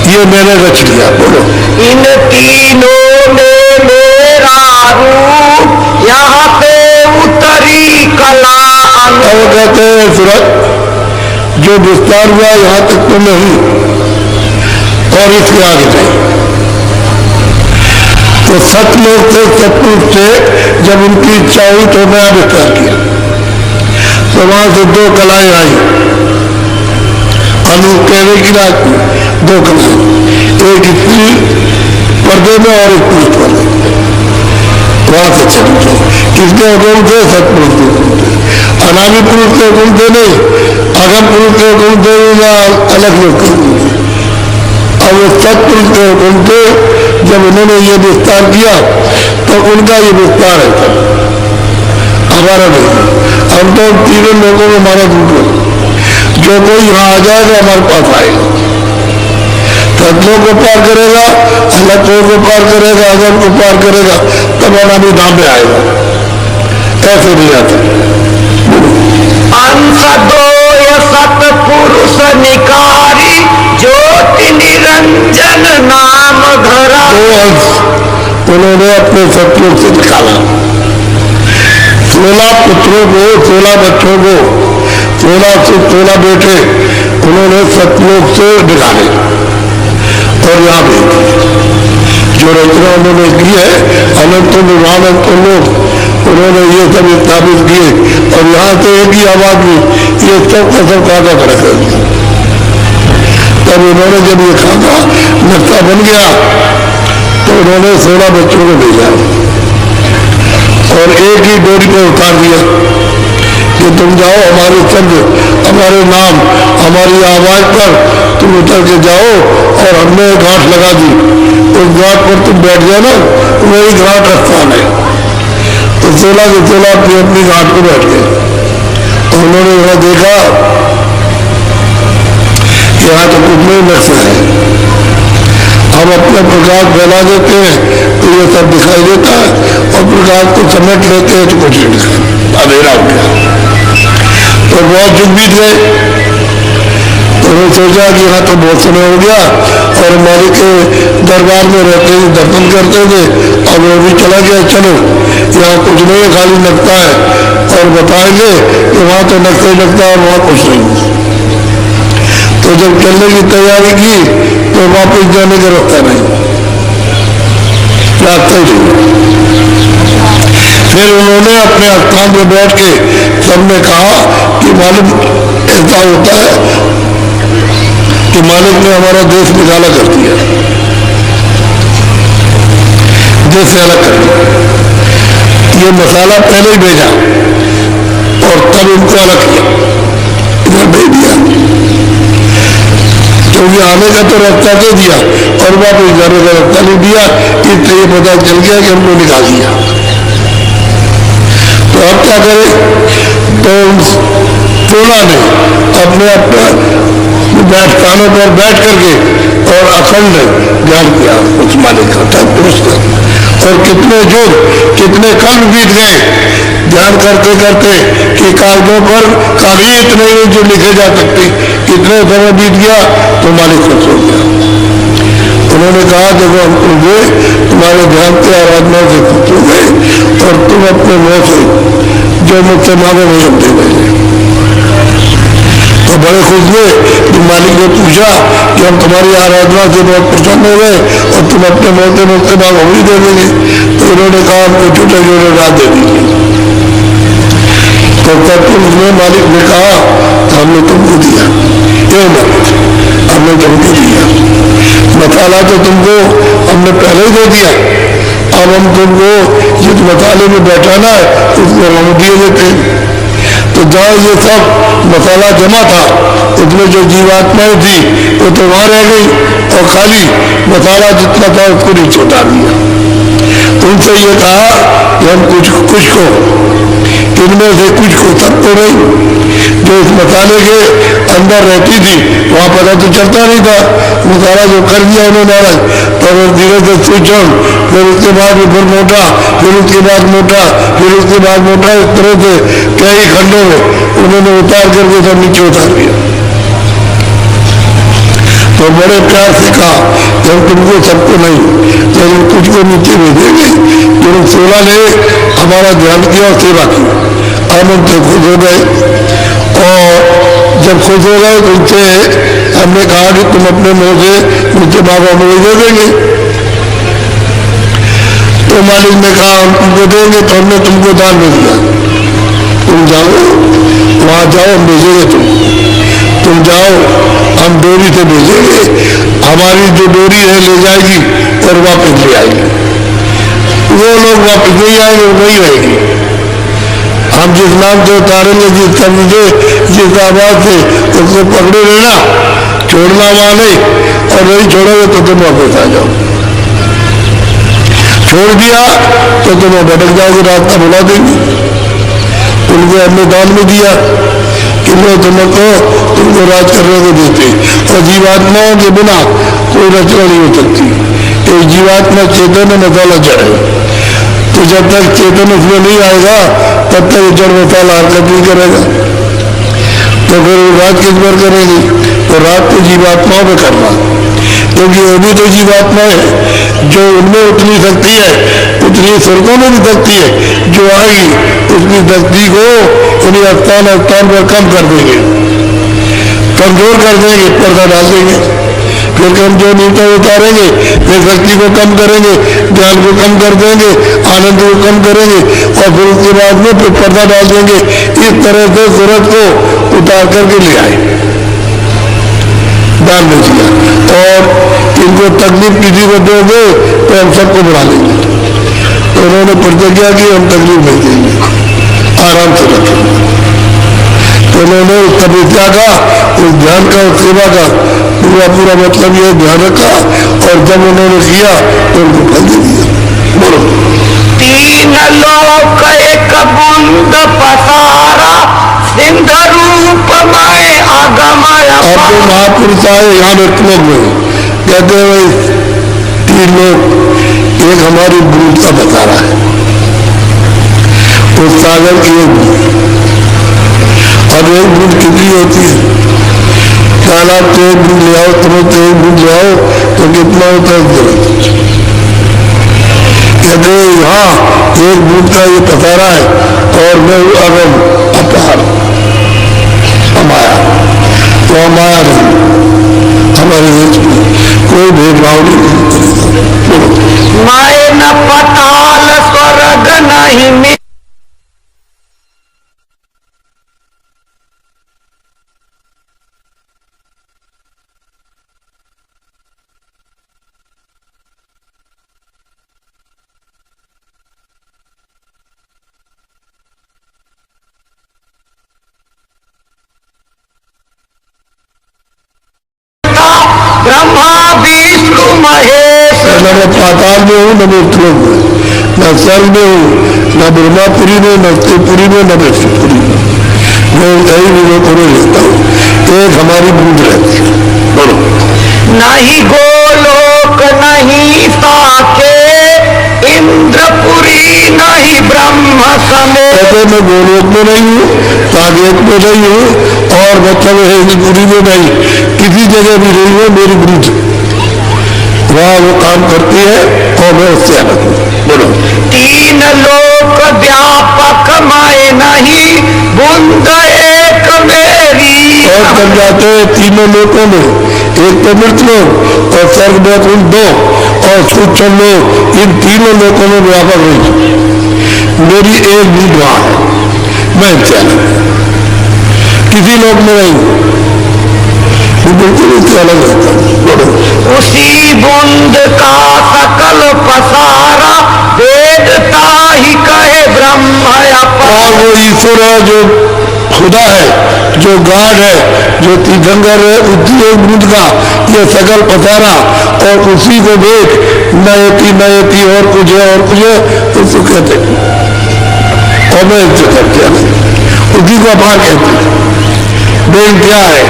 ये मैंने रच लिया। बोलो इन तीनों ने मेरा रूप, यहाँ पे उतरी कला। वो कहते हैं सूरज जो विस्तार हुआ यहाँ तक तो नहीं और इसके आगे नहीं। तो सतलोक से सतपुरुष से जब उनकी इच्छा हुई तो नया विस्तार किया। तो वहां से दो कलाएं आई, अनु कहने की रात दो कलाएं, एक स्त्री पर्दे में और एक पुरुष पर्दे में। वहां से चल किसके हुक्म से? सतपुरुष के हुक्म से। अनामी पुरुष के हुक्म से नहीं, अगम पुरुष के हुक्म से या अलग लोग के हुक्म से। अब वो सतपुरुष के हुक्म से जब उन्होंने ये विस्तार किया तो उनका ये विस्तार है, तब हमारा नहीं। हम तो तीनों लोगों में हमारा दूर है। जो कोई यहाँ आ जाएगा हमारे पास आएगा, सतलों को पार करेगा, अलग को पार करेगा, अगम को पार करेगा, तब अनामी धाम में आएगा। ऐसे नहीं आता। अंश दोय सतपुरुष निकारी, ज्योति निरंजन नाम धरा। दो अंश उन्होंने अपने सतलोक से निकाला। 16 पुत्रों को, 16 बच्चों को, 16 बेटे उन्होंने सतलोक से निकाले और यहाँ भेज जो रचना उन्होंने की है। अनंत विभानंत लोग उन्होंने ये सब स्थापित किए और यहाँ से एक ही आवाज में ये सब का सब काका खड़ा कर दिया। तब उन्होंने जब ये खाका नक्शा बन गया तो उन्होंने 16 बच्चों को भेजा और एक ही डोरी पर उतार दिया कि तुम जाओ, हमारे शब्द, हमारे नाम, हमारी आवाज पर तुम उतर के जाओ। और हमने घाट लगा दी, उस घाट पर तुम बैठ जाओ ना, वही घाट स्थान है। तो 16 के 16 अपनी अपनी घाट पर बैठ गए। तो उन्होंने यहाँ देखा कि यहाँ तो कुछ नहीं नक्शा है। हम अपना प्रकाश फैला देते हैं तो ये सब दिखाई देता है, और प्रकाश को समेट लेते हैं तो कुछ नहीं दिखाई, अंधेरा हो गया। तो बहुत जुग बीत गए। तो उन्होंने सोचा कि यहाँ तो बहुत समय हो गया और मालिक के दरबार में रहते थे, दर्शन करते थे, अब वो भी चला गया। चलो यहाँ कुछ नहीं है, खाली नक्शा है और बताएंगे कि वहाँ तो नक्शा ही नक्शा और वहाँ कुछ नहीं। तो जब चलने की तैयारी की तो वापस जाने का रास्ता नहीं, रास्ता ही नहीं। फिर उन्होंने अपने स्थान में बैठ के सबने कहा कि मालूम ऐसा होता है कि मालिक ने हमारा देश निकाला कर दिया, देश से अलग कर दिया। ये मसाला पहले ही भेजा और तब इनको अलग किया, इधर भेज दिया, क्योंकि आने का तो रास्ता दे दिया और वापस जाने का रास्ता नहीं दिया, इसलिए ये पता चल गया कि हमको निकाल दिया। तो अब क्या करें? तो सोना ने अपने अपने स्थानों पर बैठ करके और अखंड ज्ञान किया उस मालिक का था पुरस्कार। और कितने युग कितने कल बीत गए ध्यान करते करते कि कागजों पर कागज इतने ही जो लिखे जा सकते, इतने समय बीत गया तो मालिक खुश हो गया। उन्होंने कहा देखो हम तुझे तुम्हारे ध्यान की आराधना से खुश हो गए और तुम अपने मुंह से जो मुझसे मांगे नहीं हम दे देंगे। तो बड़े खुश हुए कि मालिक ने पूछा कि हम तुम्हारी आराधना से बहुत प्रसन्न हो गए और तुम अपने मुंह से मुझसे मांग हम ही दे देंगे। तो उन्होंने कहा हमको छोटे छोटे रात दे दीजिए। तो तब उसने मालिक ने कहा हमने तुमको दिया, ये मत हमने तुमको दिया, मसाला तो तुमको हमने पहले ही दे दिया, अब हम तुमको जिस मसाले में बैठाना है उसको हम दिए देते। तो जहाँ ये सब मसाला जमा था उसमें जो जीवात्माएं थी वो तो वहां रह गई और खाली मसाला जितना था उसको नीचे उतार दिया। उनसे ये कहा कि हम कुछ को इनमें से कुछ को सबको नहीं, जो इस मसाले के अंदर रहती थी वहां पता तो चलता नहीं था, मसाला जो कर दिया उन्होंने अलग, पर धीरे से सूचन, फिर उसके बाद फिर मोटा, फिर उसके बाद मोटा, फिर उसके बाद मोटा, इस तरह से कई खंडों में उन्होंने उतार करके सब नीचे उतार दिया। तो बड़े प्यार से कहा कि हम तुमको सबको नहीं लेकिन कुछ को नीचे भेजेंगे। जिन 16 ने हमारा ध्यान किया और सेवा की, हम उनसे खुश हो गए और जब खुश हो गए तो उनसे हमने कहा कि तुम अपने मुंह से मुझे बाबा मुझे दे देंगे। तो मालिक ने कहा हम तुमको देंगे, तो हमने तुमको दान में दिया, तुम जाओ वहां जाओ हम भेजेंगे, तुम जाओ हम डोरी से भेजेंगे, हमारी जो डोरी है ले जाएगी और वापस ले आएगी। वो लोग वापस नहीं आएंगे, वो नहीं रहेगी। हम जिस नाम से उतारेंगे, जिस समझे, जिस आवाज से उसको पकड़े रहना, छोड़ना वहां नहीं, और नहीं छोड़ोगे तो तुम वापस आ जाओ। छोड़ दिया तो तुम भटक जाओगे, रास्ता भुला देंगे। उनको हमने दान में दिया कि वो तुमको राज करने को देते, और जीवात्माओं के बिना कोई रचना नहीं हो सकती। एक जीवात्मा चेतन में मसाला चढ़े, तो जब तक चेतन उसमें नहीं आएगा तब तक जड़ मसाला हरकत नहीं करेगा। तो फिर वो रात किस पर करेगी? तो रात को जीवात्माओं में करना, क्योंकि वो भी तो जीवात्मा है, जो उनमें उतनी शक्ति है उतनी स्वर्गों में भी शक्ति है, जो आएगी उसकी शक्ति को उन्हीं स्थान पर कम कर देंगे, कमजोर कर देंगे, पर्दा डाल देंगे। फिर हम जो नीचे उतारेंगे, फिर शक्ति को कम करेंगे, ज्ञान को कम कर देंगे, आनंद को कम करेंगे, और फिर उसके बाद में फिर पर्दा डाल देंगे। इस तरह से सूरज को उतार करके ले आए, डाल में दिया। और इनको तकलीफ किसी को दोगे तो हम सबको बढ़ा लेंगे। तो उन्होंने प्रतिज्ञा की हम तकलीफ नहीं देंगे, आराम से रखेंगे। तो उन्होंने उस तपस्या का, उस ध्यान का, उस सेवा का पूरा मतलब ये ध्यान रखा, और जब उन्होंने किया तो उनको फल दे दिया। बोलो, 3 लोक एक बूंद पसारा, सिंध रूप में आगमय। अब जो महापुरुष आए यहाँ श्लोक में कहते हैं 3 लोग, एक हमारी बूंद का पसारा है, उस सागर की एक बूंद, और एक बूंद कितनी होती है? तालाब से एक बूंद ले आओ, तुम्हें से एक बूंद ले आओ तो कितना होता है? कहते यहाँ एक बूंद का ये पसारा है और मैं अगम अपार अमाया। तो अमाया नहीं, हमारे देश में कोई भेदभाव नहीं। माए न पताल स्वर्ग नहीं महेश। न मैं पाताल में हूँ, न मैं उत्तरों में, न स्वर्ग में हूँ, न ब्रह्मापुरी में, न त्रिपुरी में, न शिवपुरी में। मैं कहीं भी मैं पूरे लेता हूँ। एक हमारी बूंद रहती है। बोलो। नहीं गोलोक नहीं साके, इंद्रपुरी नहीं ब्रह्म समेत। कहते मैं गोलोक में नहीं हूँ, साकेत में नहीं हूँ, और मतलब है इंद्रपुरी में नहीं, किसी जगह भी नहीं हूँ। मेरी बूंद वहाँ वो काम करती है और मैं उससे अलग हूँ। बोलो। तीन लोक व्यापक मैं नहीं, बूंद एक मेरी। और तब जाते हैं तीनों लोकों में, एक तो मृतलोक और स्वर्ग में उन दो और सूक्ष्म लोक, इन तीनों लोकों में व्यापक रही। मेरी एक बूंद वहाँ है, मैं इससे अलग किसी लोक में नहीं हूँ, बिल्कुल इससे अलग रहता हूँ। उसी बूंद का सकल पसारा, वेदता ही कहे ब्रह्म अपार। और वो ईश्वर है जो खुदा है, जो गाड है, जो तीर्थंकर है, उसी एक बूंद का ये सकल पसारा, और उसी को देख नयति और कुछ है और कुछ है, उसको कहते और मैं इससे करते हैं, उसी को अपार कहते हैं। वेद क्या है?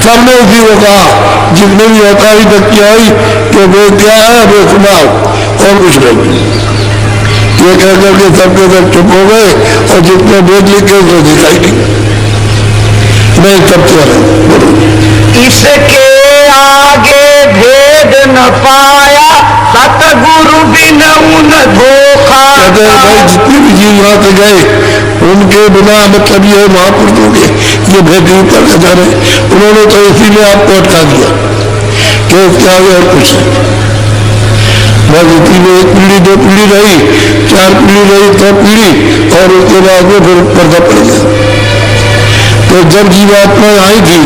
सबने उसी को कहा, जितने भी होता ही तक किया ही कि वेद क्या है, वो सुनाओ और कुछ नहीं। ये कह करके सबके सब चुप हो गए, और जितने वेद लिखे उसको दिखाई नहीं। मैं सबसे अलग। बोलो। इसके आगे भेद न पाया, सतगुरु बिन उन धोखा। कहते हैं भाई जितने भी जीव वहां से गए, उनके बिना मतलब ये महापुरुषों के ये भेद ऊपर जा रहे, उन्होंने तो इसीलिए आपको अटका दिया कि इसके आगे और कुछ नहीं। बस इसीलिए एक पीढ़ी, दो पीढ़ी रही, चार पीढ़ी रही, तो पीढ़ी, और उसके बाद में फिर पर्दा पड़ गया। तो जब जीवात्मा आई थी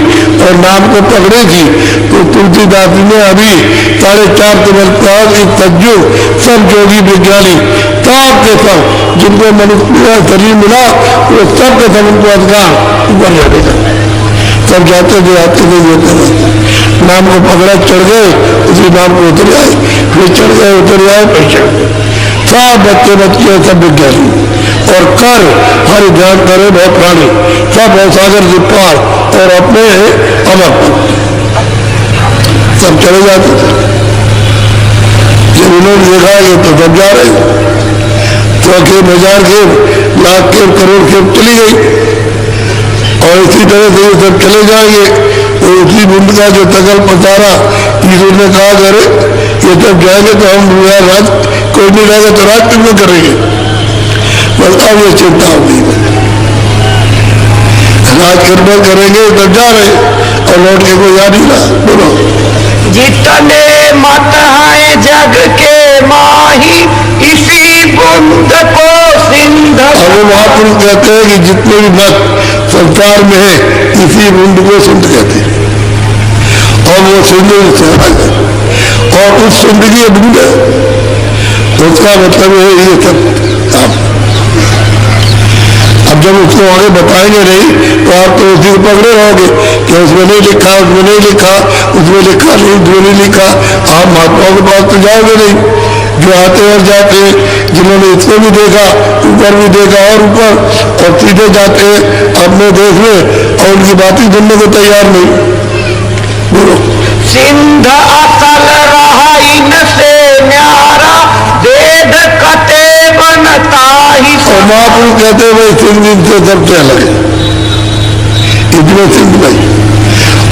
और नाम को पकड़े थी, तो तुलसीदास जी ने अभी 4.5 वर्ष बाद इस तज्जु सब जोगी विज्ञानी सब के सब जिनको मनुष्य शरीर मिला, वो सब के सब उनको अधिकार ऊपर रहेगा। सब जाते थे आते थे होते रहते, नाम को पकड़ा चढ़ गए, उसी नाम को उतर आए, फिर चढ़ गए उतर आए, फिर चढ़ गए। सब बच्चे सब विज्ञानी, और कर हर ध्यान करे बहुत प्राणी, सब सागर से पार, और अपने अमर सब चले जाते थे। जब उन्होंने देखा ये तो सब जा रहे, तो खेप 1000 खेप, लाख खेप, करोड़ खेप चली गई, और इसी तरह से ये सब चले जाएंगे। तो उसी बूंद का जो तकल पसारा, ईश्वर ने कहा करे ये सब जाएंगे तो हम राज कोई नहीं रहेगा, तो राज क्यों करेंगे? बताओ ये चिंता होगी, राज कर्म करेंगे तब जा रहे, और लौट के कोई याद ही ना। बोलो। जितने मत है जग के माही, इसी बूंद को सिंध। और वो महापुरुष कहते हैं कि जितने भी मत संसार में है, इसी बूंद को सिंध कहते हैं, और वो सिंध है, और उस सिंध की बूंद है, उसका मतलब है ये सब। अब जब उसको आगे बताएंगे नहीं, तो आप तो उसी को पकड़े रहोगे कि उसमें नहीं लिखा, उसमें नहीं लिखा, उसमें लिखा नहीं, उसमें नहीं लिखा। आप महात्माओं के पास तो जाओगे नहीं, जो आते और जाते, जिन्होंने इसको भी देखा, ऊपर भी देखा और ऊपर, और सीधे जाते अपने देश में, और उनकी बातें सुनने को तैयार नहीं। बोलो। सिंध असल रहा इनसे न्यारा, वेद कते बनता ही। और महापुरुष कहते हैं भाई सिंध इनसे सबसे अलग है, इसमें सिंध नहीं,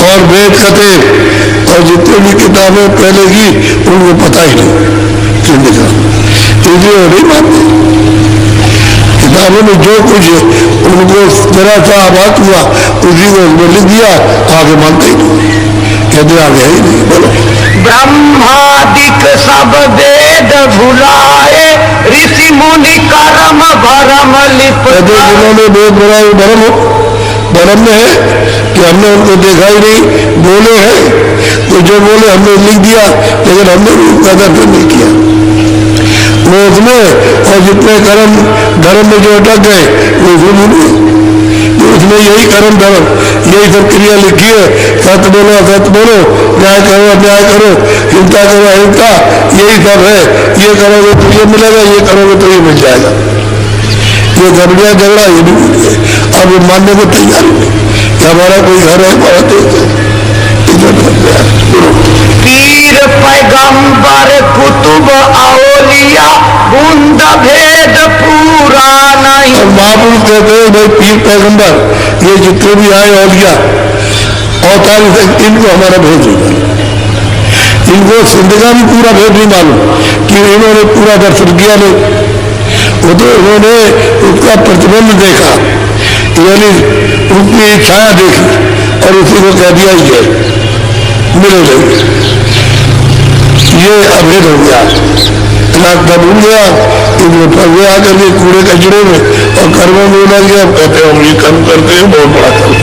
और वेद कते और जितने भी किताबें पहले की उनको पता ही नहीं सिंध का, इसलिए नहीं मानते। किताबों में जो कुछ है उनको जरा सा आबाद हुआ, उसी को उसमें लिख दिया, आगे मानते ही नहीं, कहते आगे ही नहीं। बोलो। ब्रह्मादिक सब वेद भुलाए, ऋषि मुनि कर्म भरम लिप। जिन्होंने वेद बनाए भरम में है कि हमने उनको देखा ही नहीं, बोले हैं तो जो बोले हमने लिख दिया, लेकिन हमने भी उनका दर्शन नहीं किया। वो उसमें, और जितने कर्म धर्म में जो अटक गए वो सुनी नहीं, उसमें यही कर्म धर्म, यही सब क्रिया लिखी है, सत्य बोलो असत्य बोलो, न्याय करो अन्याय करो, हिंसा करो अहिंसा, यही सब है। ये करोगे तो ये मिलेगा, ये करोगे तो ये मिल जाएगा। ये गड़बड़िया झगड़ा ये भी मिल गया। अब ये मानने को तैयार नहीं कि हमारा कोई घर है, हमारा देश है। पीर पैगंबर कुतुब औलिया बूंद भेद पूरा नहीं। और महापुरुष कहते हैं भाई पीर पैगंबर ये जितने भी आए औलिया अवतार, इनको हमारा भेद नहीं मालूम, इनको जिंदगी भी पूरा भेद नहीं मालूम कि इन्होंने पूरा दर्शन किया नहीं। वो तो उन्होंने उसका प्रतिबंध देखा, यानी उसकी छाया देखी और उसी को कह दिया ही है मिले नहीं। ये अभेद हो गया, रास्ता भूल गया, इनको फंस गया आकर के कूड़े कचड़े में और कर्मों में लग गया। कहते हो ये कर्म करते हैं बहुत बड़ा कर्म,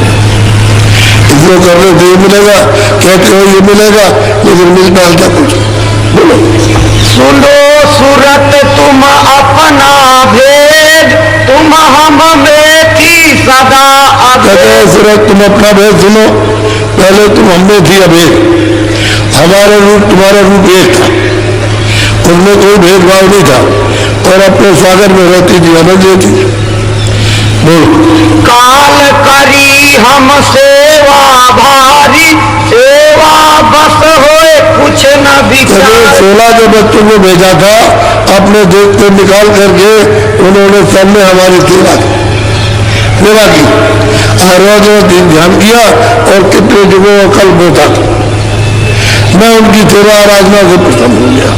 इसको करने से ये मिलेगा, कहते हो ये मिलेगा, लेकिन मिल डालता कुछ। बोलो सुनो सूरत तुम अपना भेद, तुम हम में थी सदा अभेद। सूरत तुम अपना भेद सुनो, पहले तुम हमें थी अभेद, हमारा रूप तुम्हारा रूप एक था, उनमें कोई भेदभाव नहीं था और अपने सागर में रहती थी, आनंद लेती। काल करी हम सेवा भारी, सेवा बस होए कुछ न विचार। 16 के बच्चों को भेजा था, अपने देश को निकाल करके उन्होंने सब में हमारी सेवा की, रोज ध्यान किया और कितने जगहों कल बोता था। मैं उनकी सेवा आराधना से प्रसन्न हो गया,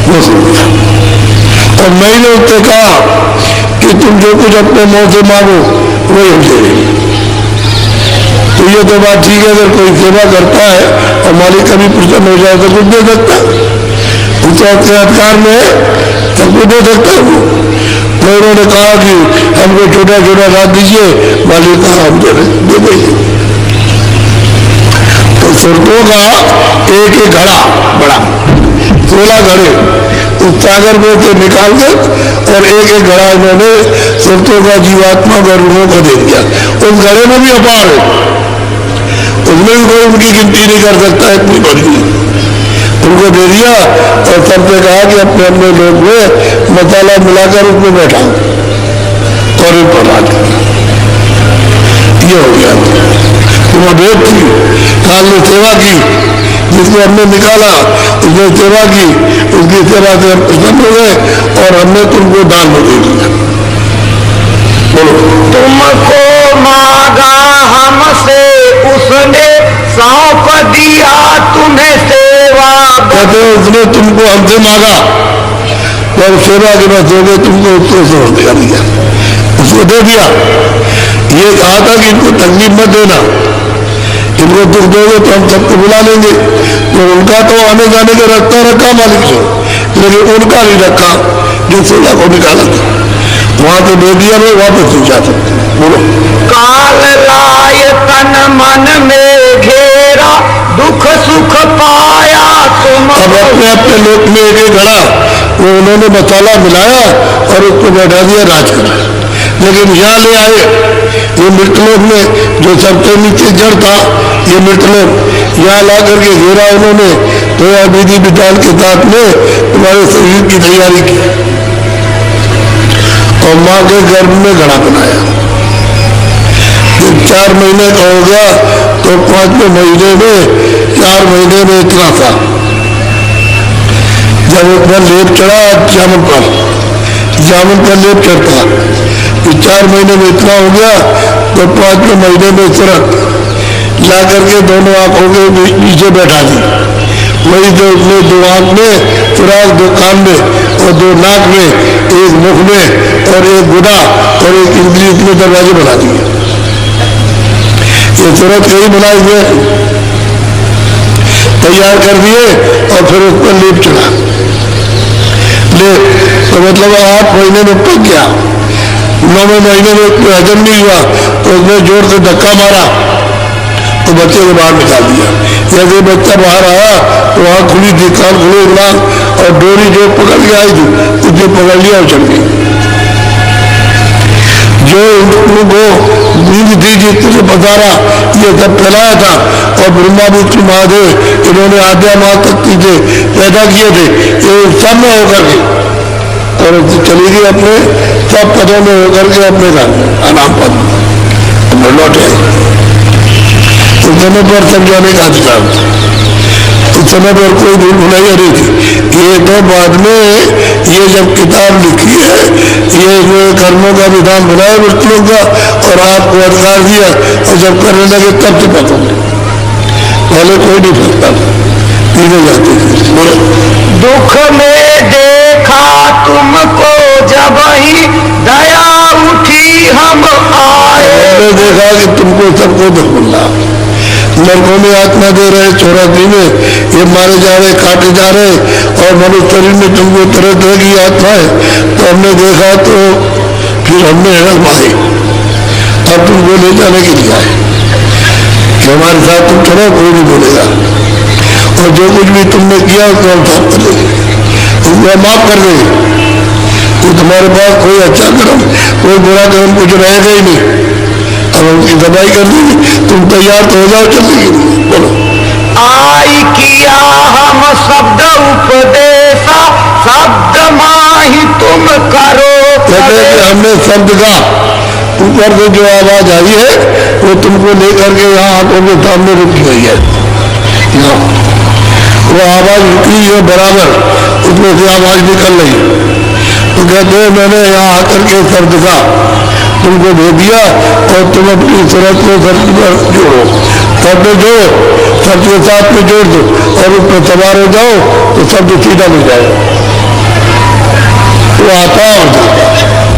वो सुन गया। और मैंने उससे कहा कि तुम जो कुछ अपने मुंह से मांगो वही हम दे देंगे। तो ये तो बात ठीक है, अगर कोई सेवा करता है और मालिक कभी प्रसन्न हो जाए तो कुछ दे सकता है, उसके अधिकार में है, सब कुछ दे सकता है वो। तो उन्होंने कहा कि हमको छोटा छोटा रात दीजिए, मालिक कहा हम दे देंगे। तो सुरतों का एक एक घड़ा बड़ा 16 घड़े उस सागर में से निकाल कर और एक एक घड़ा इन्होंने सुरतों का जीवात्मा और रूहों को दे दिया। उस घड़े में भी अपार है, उसमें भी कोई उनकी गिनती नहीं कर सकता, इतनी बड़ी उनको दे दिया और सबसे कहा कि अपने अपने लोग में मसाला मिलाकर उसमें बैठा और इन पर राज करना। ये हो गया। तुम अभेद थी, काल ने सेवा की, जिसको हमने निकाला उसने सेवा की, उसकी सेवा से हम प्रसन्न हो गए और हमने तुमको दान में दे दिया। बोलो तुमको मांगा हमसे उसने सौंप दिया तुम्हें सेवा। कहते हैं उसने तुमको हमसे मांगा और सेवा के बाद दोगे तुमको उसको सौंप दिया, उसको दे दिया। ये कहा था कि इनको तकलीफ मत देना, इनको दुख दोगे तो हम सबको बुला लेंगे। तो उनका तो आने जाने का रास्ता रखा मालिक से, लेकिन उनका नहीं रखा जो 16 को निकाला था, वहां तो दे दिया, मैं वापस नहीं जा सकते। बोलो काल लाय तन मन में घेरा, दुख सुख पाया तुम। अब अपने अपने लोक में एक एक घड़ा वो उन्होंने मसाला मिलाया और उसको बैठा दिया, राज करा। लेकिन यहाँ ले आए ये मृतलोक में जो सबसे नीचे जड़ था, ये मृतलोक यहाँ ला करके घेरा उन्होंने, तो विधि विधान के साथ में तुम्हारे शरीर की तैयारी की और माँ के गर्भ में घड़ा बनाया। जब 4 महीने का हो गया तो 5वें महीने में 4 महीने में इतना था, जब एक बार लेप चढ़ा जामुन पर लेप चढ़ता, तो 4 महीने में इतना हो गया तो 5वें महीने में सुरत ला करके दोनों आंखों के नीचे बैठा दी। वही जो उसने 2 आंख में सुराग, 2 कान में और 2 नाक में, एक मुख में और एक गुदा और एक इंद्री, इतने दरवाजे बना दिए। ये सूरत कहीं बनाए हुए तैयार कर दिए और फिर उस पर लेप चढ़ा। लेप तो मतलब 8 महीने में पक गया, 9वें महीने में उसको हजम नहीं हुआ तो उसने जोर से धक्का मारा तो बच्चे को बाहर निकाल दिया। जैसे बच्चा बाहर आया तो वहां खुली थी, कान खुले उड़ा और डोरी जो पकड़ के आई थी उसने पकड़ लिया और चल गई। जो उनको नींद थी जिसने पसारा ये सब फैलाया था, और ब्रह्मा विष्णु महादेव इन्होंने आद्या माँ शक्ति से पैदा किए थे, ये सब में होकर के और चली गई अपने सब पदों में होकर के अपने अनाम पद में लौटे। उस समय पर समझाने का अधिकार था, उस समय पर कोई भूल भुलाइया नहीं थी। ये तो बाद में ये जब किताब लिखी है, ये कर्मों का विधान बनाया वृत्तियों का और आपको अधिकार दिया, और जब करने लगे तब से पता नहीं, पहले कोई नहीं फंसता था, पीने जाते थे। दुख में देखा तुमको जब ही दया उठी हम आए। हमने देखा कि तुमको सबको दुख मिल रहा, नरकों में आत्मा दे रहे, चौरासी में ये मारे जा रहे, काटे जा रहे, और मनुष्य शरीर में तुमको तरह तरह की आत्मा है। तो हमने देखा तो फिर हमने हिड़क मारी और तुमको ले जाने के लिए आए कि हमारे साथ तुम चलो, कोई नहीं बोलेगा, और जो कुछ भी तुमने किया उसको हम साफ कर देंगे, उसको माफ कर देंगे। तो तुम्हारे पास कोई अच्छा कर्म, कोई बुरा कर्म कुछ रहेगा ही नहीं, अब उनकी दबाई कर देंगे, तुम तैयार तो हो जाओ, चलेगी। बोलो। आई किया हम शब्द उपदेशा, शब्द माही तुम करो। कहते हैं कि हमने शब्द का ऊपर से जो आवाज आई है वो तुमको लेकर के यहाँ आंखों के सामने रुकी गई है, वो आवाज रुकी है बराबर, उसमें से आवाज निकल रही। तो कहते हैं मैंने यहाँ आकर के शब्द का तुमको दे दिया, और तुम अपनी सूरत को शब्द पर जोड़ो, शब्द जोड़ो, शब्द के साथ में जोड़ दो और उस पर सवार हो जाओ, तो शब्द सीधा मिल जाएगा। वो आता और जाता,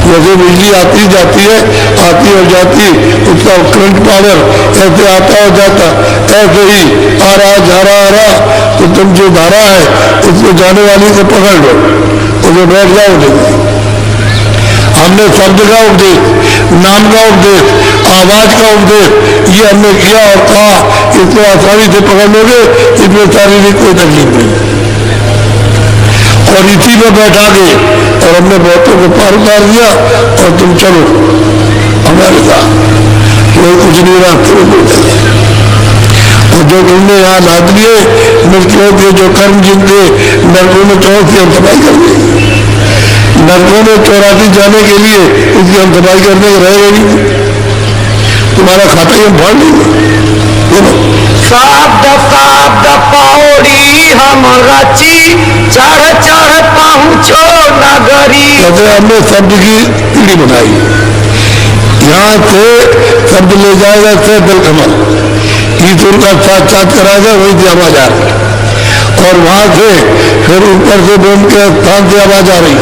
जैसे बिजली आती जाती है, आती और जाती, उसका करंट पावर ऐसे आता और जाता, ऐसे ही आ रहा जा रहा आ रहा। तो तुम जो धारा है उसको जाने वाली को पकड़ लो, उसे बैठ जाओ। देखो हमने शब्द का उपदेश, नाम का उपदेश, आवाज का उपदेश ये हमने किया और कहा इसको आसानी से पकड़ लोगे, इसमें शारीरिक कोई तकलीफ नहीं, और इसी में बैठा के और हमने बहुतों को पार उतार दिया, और तुम चलो हमारे साथ, कोई कुछ नहीं रास्ते में बोल देगा। और जो तुमने यहाँ लाद लिए मृत्युओं के जो कर्म जिनके नरकों में 84 हम सफाई कर देंगे, नरकों में 84 जाने के लिए उसकी हम सफाई करने के रहेगा नहीं, तुम्हारा खाता ही हम फाड़ लेंगे। शब्द शब्द पौड़ी हम रची, चढ़ चढ़ पहुँचो नगरी। कहते हमने शब्द की पीढ़ी बनाई, यहाँ से शब्द ले जाएगा से दल कमल, ईश्वर का साक्षात कराएगा, वही से आवाज आ रही, और वहां से फिर ऊपर से बोम के स्थान से आवाज आ रही,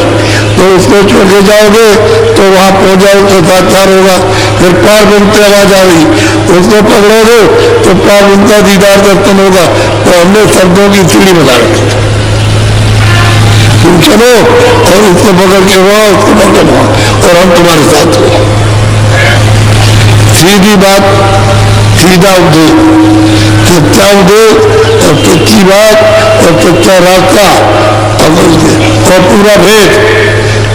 तो उसको छोड़ के जाओगे तो वहां पहुंच जाओ तो साक्षात होगा। फिर पार ब्रह्म से आवाज आ रही, उसको पकड़ोगे तो पार ब्रह्म का दीदार दर्शन होगा। तो हमने शब्दों की सीढ़ी बना रखी, तुम चलो और उसको पकड़ के वहां, उसको पकड़ वहां, और हम तुम्हारे साथ हो। सीधी बात, सीधा उपदेश, सच्चा उपदेश और सच्ची बात और सच्चा रास्ता और पूरा भेद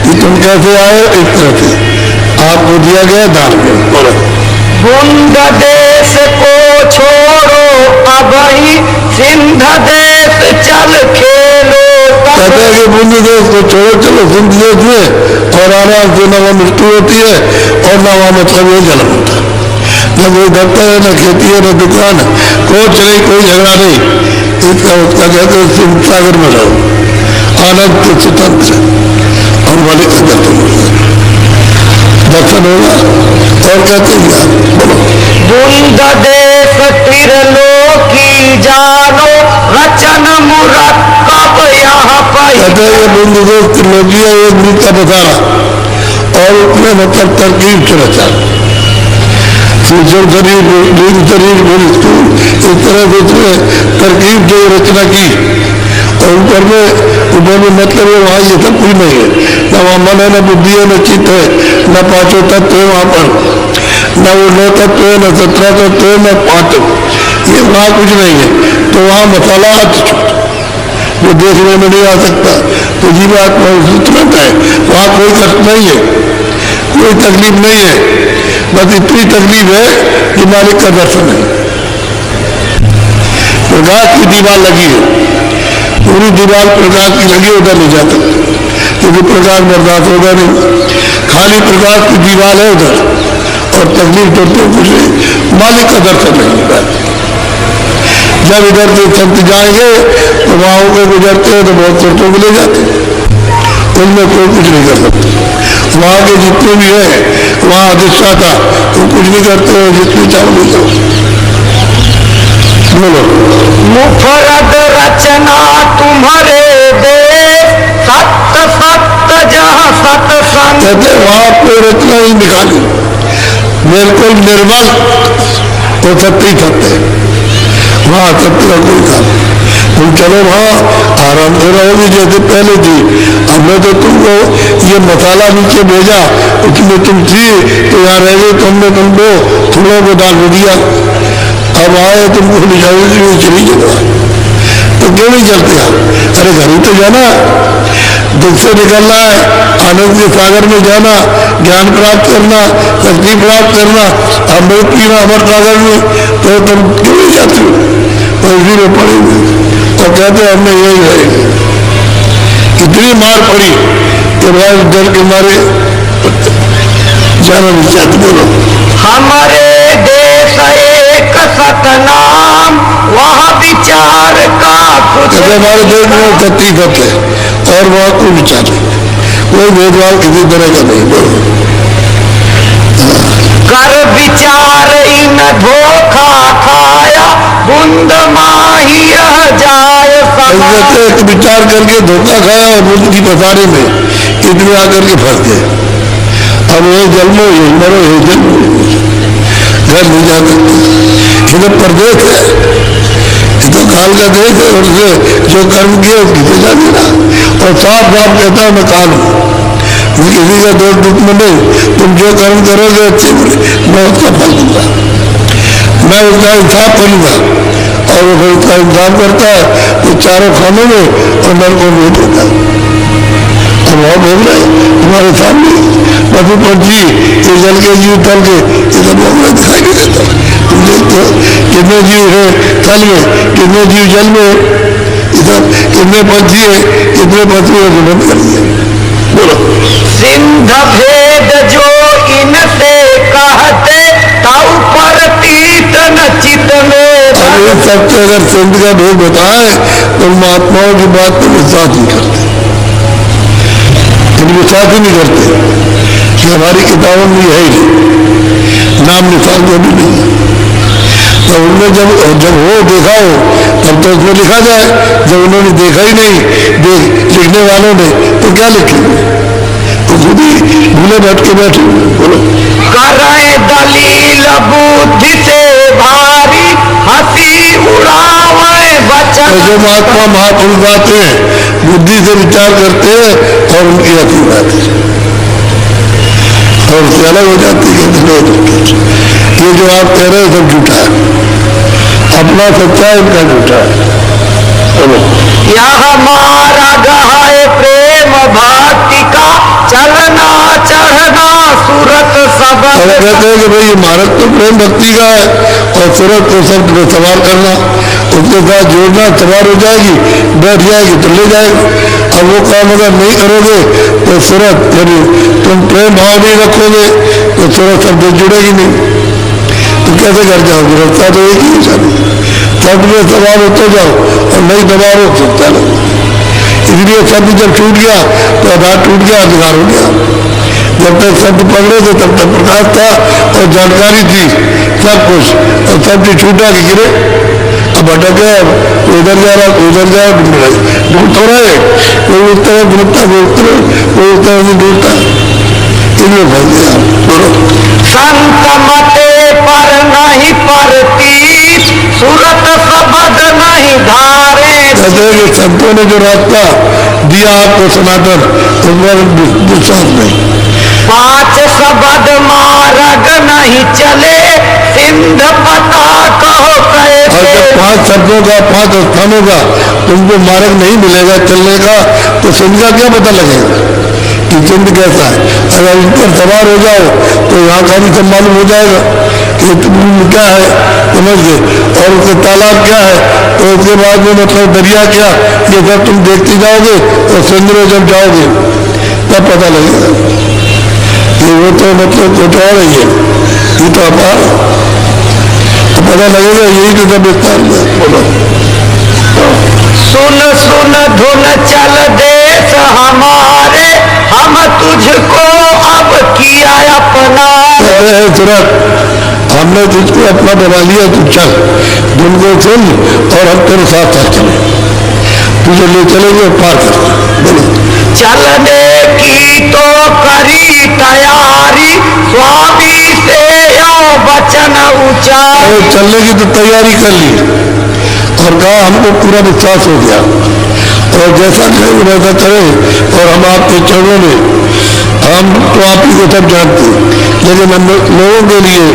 कि तुम कैसे आए, इस तरह से आपको दिया गया दान में। बुंद देश को छोड़ो अब ही सिंध देश चल खेलो। कहते हैं कि बुंद देश को छोड़ो, चलो सिंध देश में, और आराम से न वहाँ मृत्यु होती है और न वहाँ मतलब ये जन्म होता है, न कोई दफ्तर है, न खेती है, न दुकान है, कोच नहीं, कोई झगड़ा नहीं, इसका उसका कहते हैं सिंध सागर में रहो, आनंद स्वतंत्र और मालिक का दर्शन होगा। और कहते हैं बुंद देश त्रिलोकी जानो, रचन मुरक्कब यहाँ पर। कहते हैं ये बुंद देश त्रिलोकी है, एक दूध का बसारा, और उसमें मतलब तरकीब से रचा, सूचन शरीर, दूध शरीर, इस तरह से उसमें तरकीब जो रचना की, और ऊपर में मतलब है वहाँ ये सब कुछ नहीं है, न वहाँ मन है, न बुद्धि है, न चित्त है, न पांचों तत्व है वहाँ पर, न वो 9 तत्व है, न 17 तत्व है, न 5 तत्व, ये वहाँ कुछ नहीं है। तो वहाँ मसाला अच्युत जो देखने में नहीं आ सकता, तो जीवात्मा तुरंत है, वहाँ कोई कष्ट नहीं है, कोई तकलीफ नहीं है, बस इतनी तकलीफ है कि मालिक का दर्शन है। प्रकाश की दीवार लगी है, पूरी दीवार प्रकाश की लगी, उधर नहीं जा सकते क्योंकि प्रकाश बर्दाश्त होगा नहीं। खाली प्रकाश की दीवार है उधर, और तकलीफ तो कुछ नहीं, मालिक का दर्शन नहीं होगा। जब इधर के संत जाएंगे तो वहां को गुजरते हैं तो बहुत संतों को ले जाते हैं, उनमें कोई कुछ नहीं कर सकते। वहां के जितने भी है वहां अधिष्ठाता वो कुछ नहीं करते हो, जितने चाहो ले जाओ। बोलो। मुफरद रचना तुम्हारे दे, सत्य सत्य जहाँ सत्संग। कहते वहां कोई रचना ही निकाली, बिल्कुल निर्मल तो सत्य ही सत्य है, वहां सत्य का कोई काम। तुम चलो वहां आराम से रहोगी जैसे पहले थी। हमने तो तुमको ये मसाला नीचे भेजा, उसमें तुम थी तो यहाँ रह गए, तुमने तुमको थोड़ा को डाल दिया, अब आए तुमको चली जाओ तो क्यों नहीं चलते आप? अरे घर ही तो जाना, दुख से निकलना है, आनंद के सागर में जाना, ज्ञान प्राप्त करना, शक्ति प्राप्त करना, अमृत पीना अमर सागर में, तो तुम क्यों नहीं जाते हो? तो इसी में पड़े हुए और कहते हमने यही रहेंगे। इतनी मार पड़ी कि भाई डर के मारे जाना नहीं चाहते। बोलो। हमारे देश एक सतनाम, वहाँ विचार का कुछ। हमारे देश में सत्य सत्य है और वहाँ कोई विचार नहीं, कोई भेदभाव किसी तरह का नहीं। बोलो। कर विचार इन धोखा खाया, बूंद माही जाए कहते एक विचार करके धोखा खाया और बुद्ध की पसारे में इतने आकर के फंस गए। अब ये जन्मो ये मरो ये जन्मो, घर नहीं जा सकते। इधर प्रदेश है, ये तो काल का देश है, और उसे जो कर्म किया उसकी सजा देना। और साफ साफ कहता है मैं काल हूँ, मैं किसी का दोष दुश्मन नहीं। तुम जो कर्म करोगे अच्छे मैं उसका फल दूंगा, मैं उसका इंसाफ करूंगा। और वो उसका इंसाफ करता है तो चारों खानों में और नरकों में देता है। अब वहाँ बोल रहे हमारे सामने पशु पक्षी ये जल के जीव तल के ये सब हमें दिखाई नहीं देता। तुम देखते हो कितने जीव है तल में, कितने जीव जल में, इधर कितने पक्षी है, कितने पशु है, बंद कर दिया। बोलो। सिंध भेद जो इनसे कहते, ताऊ पर तीत न चित में। सबसे अगर सिंध का भेद बताए तो महात्माओं की बात पर विश्वास नहीं करते, विश्वास ही नहीं करते कि हमारी किताबों में है ही नाम निशान जो भी नहीं है। तो उन्होंने जब हो देखा हो तब तो उसमें लिखा जाए, जब उन्होंने देखा ही नहीं लिखने वालों ने तो क्या लिखेंगे? तो खुद ही भूले बैठ के बैठे। बोलो। करे दलील बुद्धि से भारी, हंसी उड़ावे बचन। जो महात्मा महापुरुष आते हैं बुद्धि से विचार करते हैं और उनकी हंसी उड़ाते हैं और उससे अलग हो जाती है। ये जो आप कह रहे हैं सब झूठा है, अपना सच्चा है, इनका झूठा है। यह मार्ग है प्रेम भक्ति का, चलना चढ़ना सुरत सब। कहते हैं कि भाई ये मार्ग तो प्रेम भक्ति का है और सूरत को शब्द में सवार करना, उसके साथ जोड़ना, सवार हो जाएगी, बैठ जाएगी तो ले जाएगी। अब वो काम अगर नहीं करोगे तो सूरत यानी तुम प्रेम भाव नहीं रखोगे तो सूरत शब्द जुड़ेगी नहीं, तो कैसे कर जाओगे? रास्ता तो एक ही चलो, शब्द में सवार होते जाओ और नहीं दबाव हो सकता नहीं। इसलिए शब्द जब छूट गया तो आधार टूट गया, अधिकार हो गया। जब तक शब्द पकड़े थे तब तक प्रकाश था और जानकारी थी सब कुछ, और शब्द छूटा कि गिरे, अब भटक गया, कोई इधर जा रहा, कोई उधर जा रहा, ढूंढ तो रहे, कोई उस तरह ढूंढता, कोई उस तरह नहीं ढूंढता, इसलिए फंस गया। संत मते पर नहीं परतीत, सूरत शब्द नहीं धारे। कहते हैं कि संतों ने जो रास्ता दिया आपको सनातन, उस पर विश्वास नहीं। पांच शब्द मार्ग नहीं चले, सिंध पता कहो कैसे। और जब 5 शब्दों का 5 स्थानों का तुमको मार्ग नहीं मिलेगा चलने का, तो सिंध का क्या पता लगेगा कि चिन्ह कैसा है। अगर इन पर सवार हो जाओ तो यहाँ का भी सब मालूम हो जाएगा कि क्या है, समझ गए, और उसके तालाब क्या है, तो उसके बाद में मतलब दरिया क्या, ये सब तुम देखते जाओगे और समुद्र में जब जाओगे तब पता लगेगा कि वो तो मतलब कुछ और ही है, ये तो अपार, तो पता लगेगा यही तो सब विस्तार में। बोलो। सुन सुन धुन चल देश हमारे, हम तुझको अब किया अपना। तुरंत हमने तुझको अपना बना लिया, तू चल, धुन को सुन और हम तेरे साथ साथ चले, तुझे ले चलेंगे पार कर। बोलो। चलने की तो करी तैयारी, स्वामी से यो वचन उचार। चलने की तो तैयारी कर ली और कहा हमको पूरा विश्वास हो गया और जैसा कहे वैसा करे, और हम आपके चरणों में, हम तो आप ही को सब जानते, लेकिन हम लोगों के लिए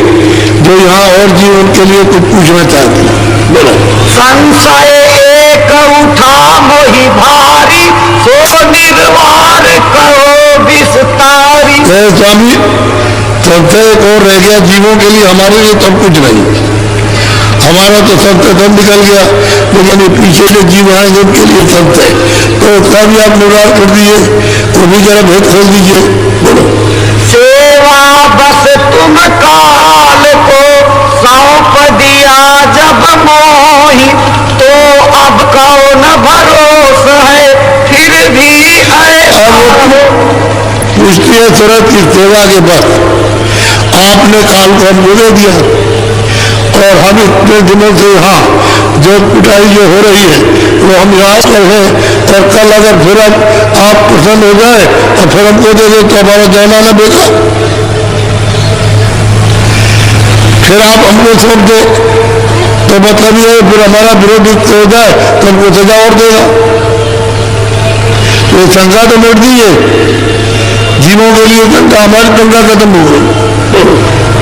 जो यहाँ और जीव उनके लिए कुछ पूछना चाहते हैं। बोलो। संशय एक उठा मोहि भारी, सो निर्वार करो विस्तारी। स्वामी संशय एक और रह गया जीवों के लिए, हमारे लिए सब कुछ नहीं, हमारा तो संशय निकल गया, लेकिन ये पीछे जो जीव आएंगे उनके लिए संशय, तो उसका भी आप निवार कर दीजिए, वो भी जरा भेद खोल दीजिए। बोलो। सेवा बस तुम काल को सौंप दिया जब मोहि, तो अब कौन भरोस है फिर भी पूछती है सूरत की सेवा के बाद आपने काल को हमको दे दिया और हम इतने दिनों से यहाँ जो पिटाई जो हो रही है वो हम यहाँ पर हैं, और कल अगर फिर आप प्रसन्न हो जाए और फिर हमको दे दे तो हमारा जाना ना बेटा, फिर आप हमको सौंप दो तो मतलब ये फिर हमारा विरोध हो जाए तो हमको सजा और देगा, तो शंका तो मोड़ दीजिए, जीवों के लिए शंका, हमारी शंका खत्म हो गई।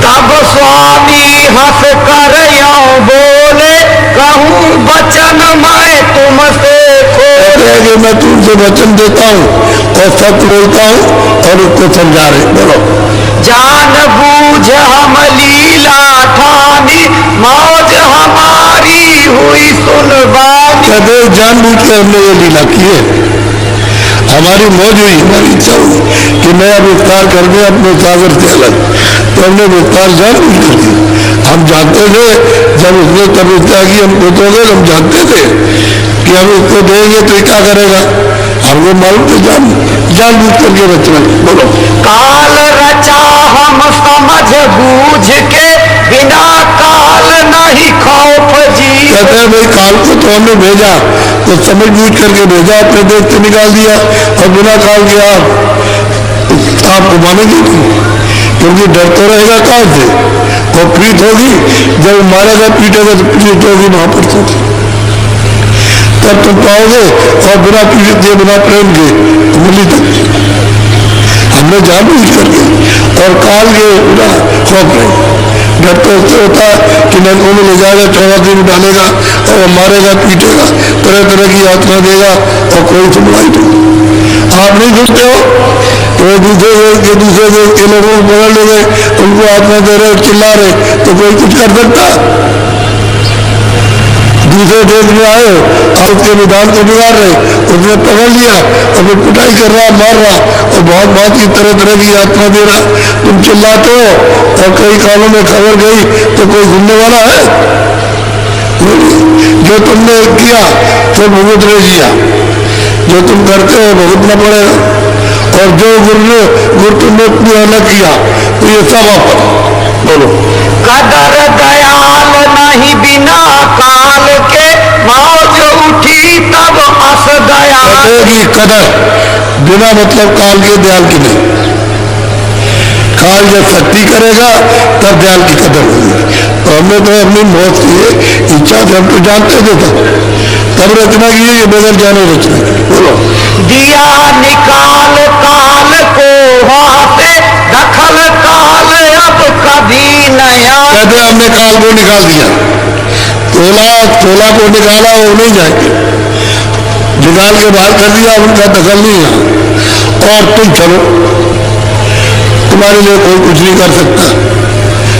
तब स्वामी हंस कर यूं बोले, कहूँ वचन मैं तुमसे खोले। मैं तुमसे वचन देता हूँ और सत्य बोलता हूँ और उसको समझा रहे। बोलो। जान बूझ हम लीला ठानी, मौज हमारी हुई सुनवानी। कहते जान बूझ के हमने ये लीला की है, हमारी मौज हुई, हमारी इच्छा हुई कि नया विस्तार कर दे अपने सागर से अलग, तो हमने विस्तार जान बूझ कर दी। हम जानते थे जब उसने तपस्या की हम पूछोगे, हम जानते थे कि हम उसको देंगे तो क्या करेगा, हमको मालूम तो जान बूझ करके रचना। बोलो। काल रचा हम समझ बूझ के, बिना काल नहीं खौफ जी। कहते हैं भाई काल को तो हमने भेजा तो समझ बूझ करके भेजा, अपने देश से निकाल दिया और बिना काल के आपको मानेंगे नहीं, क्योंकि डर तो रहेगा काल से, और प्रीत होगी जब मारेगा पीटेगा तो प्रीत होगी वहां पर, तो तब तुम पाओगे, और बिना पीड़ित के बिना प्रेम के मिली तक हमने जान बूझ करके और काल के बिना खौफ नहीं। डर तो उससे होता है कि नरकों में ले जाएगा, 14 दिन डालेगा और मारेगा पीटेगा, तरह तरह की यातना देगा और कोई सुनवाई नहीं। आप नहीं सुनते हो तो दूसरे देश के लोगों को पकड़ ले गए, उनको आत्मा दे रहे चिल्ला रहे, तो कोई कुछ कर सकता? दूसरे देश में आए और उसके विधान को बिगाड़ रहे, उसने पकड़ लिया और फिर पिटाई कर रहा, मार रहा और बहुत बात की तरह तरह की यातना दे रहा, तुम चिल्लाते हो और कई कालों में खबर गई तो कोई सुनने वाला है? जो तुमने किया तो भुगत रह जिया, जो तुम करते हो भुगतना पड़ेगा, और जो गुरु तुमने न किया तो ये सब आप। बोलो। कदर दयाल नहीं बिना काल के, मौज उठी तब हंस दया। कदर बिना मतलब काल के दयाल की नहीं, काल जब शक्ति करेगा तब दयाल की कदर होगी। तो हमने तो अपनी मौत की इच्छा से हम तो जानते थे तब रचना की है, बगैर जाने रचना की। बोलो। दिया निकाल काल को वहां से, दखल काल अब कभी नया। कहते हमने काल को निकाल दिया, तोला को निकाला वो नहीं जाएंगे, निकाल के बाहर कर दिया, उनका दखल नहीं है, और तुम चलो, तुम्हारे लिए कोई कुछ नहीं कर सकता,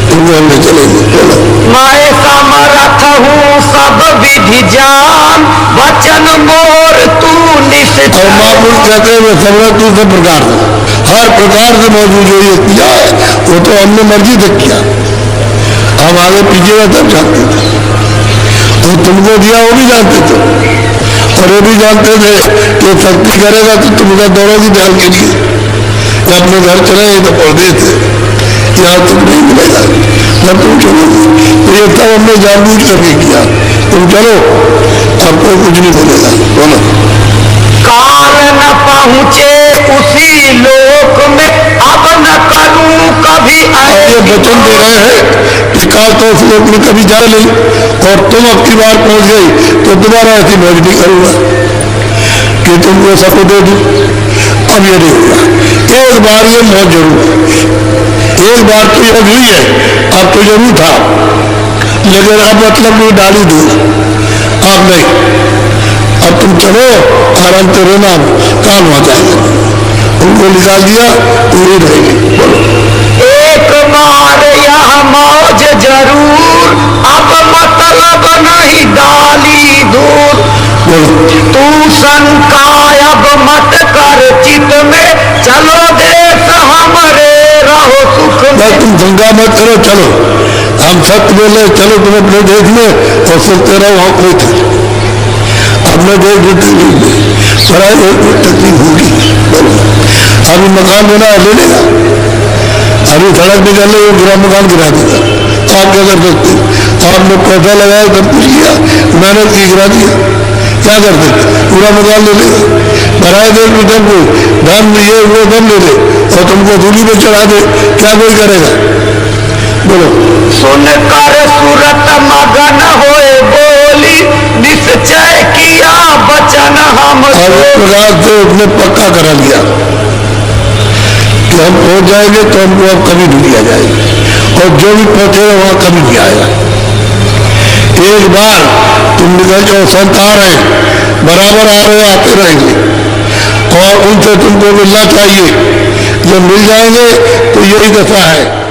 तुम हमने चलेंगे। बोलो, मैं समर्थ हूँ सब विधि जान, वचन मोर तू निश्चय। और महापुरुष कहते हैं मैं समर्थ हूँ सब प्रकार से, हर प्रकार से मौजूद जो ये किया है वो तो हमने मर्जी तक किया, हम आगे पीछे का सब जानते थे, तो तुमको दिया वो भी जानते थे, और ये भी जानते थे कि शक्ति करेगा तो तुम उधर दौड़ोगी ध्यान के लिए, या अपने घर चले तो पौधे थे, यहाँ तुम नहीं मिलेगा जब तुम चलोगे, तो ये सब हमने जानबूझ करके किया, तुम चलो आपको कुछ नहीं मिलेगा। बोलो, कारण पहुँचे उसी लोक में, अब न करूँ कभी ये वचन दे रहे हैं कि काल तो उस लोक में कभी जा नहीं, और तुम अब की बार पहुंच गई तो दोबारा ऐसी मौज नहीं करूंगा कि तुमको सबको दे दूं, अब ये नहीं होगा, एक बार ये मौज जरूर, एक बार तो ये हुई है, अब तो जरूर था, लेकिन अब मतलब वो डाली दूं, अब नहीं, अब तुम चलो आराम से रहना, काम आ जाएगा, उनको निकाल दिया पूरी रहेगी। बोलो, एक बार यह मौज जरूर, अब मतलब नहीं डाली दूर। बोलो, तू शंका अब मत कर चित में, चलो देश हमरे रहो सुख में। तुम शंका मत करो, चलो हम सत्य बोले, चलो तुम अपने देश में और सुनते रहो, वहां कोई था अपने देश में पढ़ाई तकलीफ होगी। बोलो, अभी मकान बना ले लेगा, अभी सड़क निकल रही, वो गिरा मकान गिरा देगा, तो आप क्या कर सकते? आपने पैसा लगाया, सब कुछ किया, मेहनत की, गिरा दिया, क्या कर सकते? पूरा मकान ले लेगा, पढ़ाई देश में सब कोई धन ये वो धन ले ले और तुमको दूरी में चढ़ा दे, क्या कोई करेगा? बोलो, सुनकर सूरत मगन होए बोली, निश्चय किया वचन हम। और इस प्रकार से उसने पक्का करा लिया कि हम पहुंच जाएंगे तो हमको अब कभी नहीं लिया जाएगा, और जो भी पहुंचेगा वहां कभी नहीं आएगा। एक बार तुम निकल जाओ, संत आ रहे हैं, बराबर आ रहे, आते रहेंगे, और उनसे तुमको मिलना चाहिए, जब मिल जाएंगे तो यही दशा है।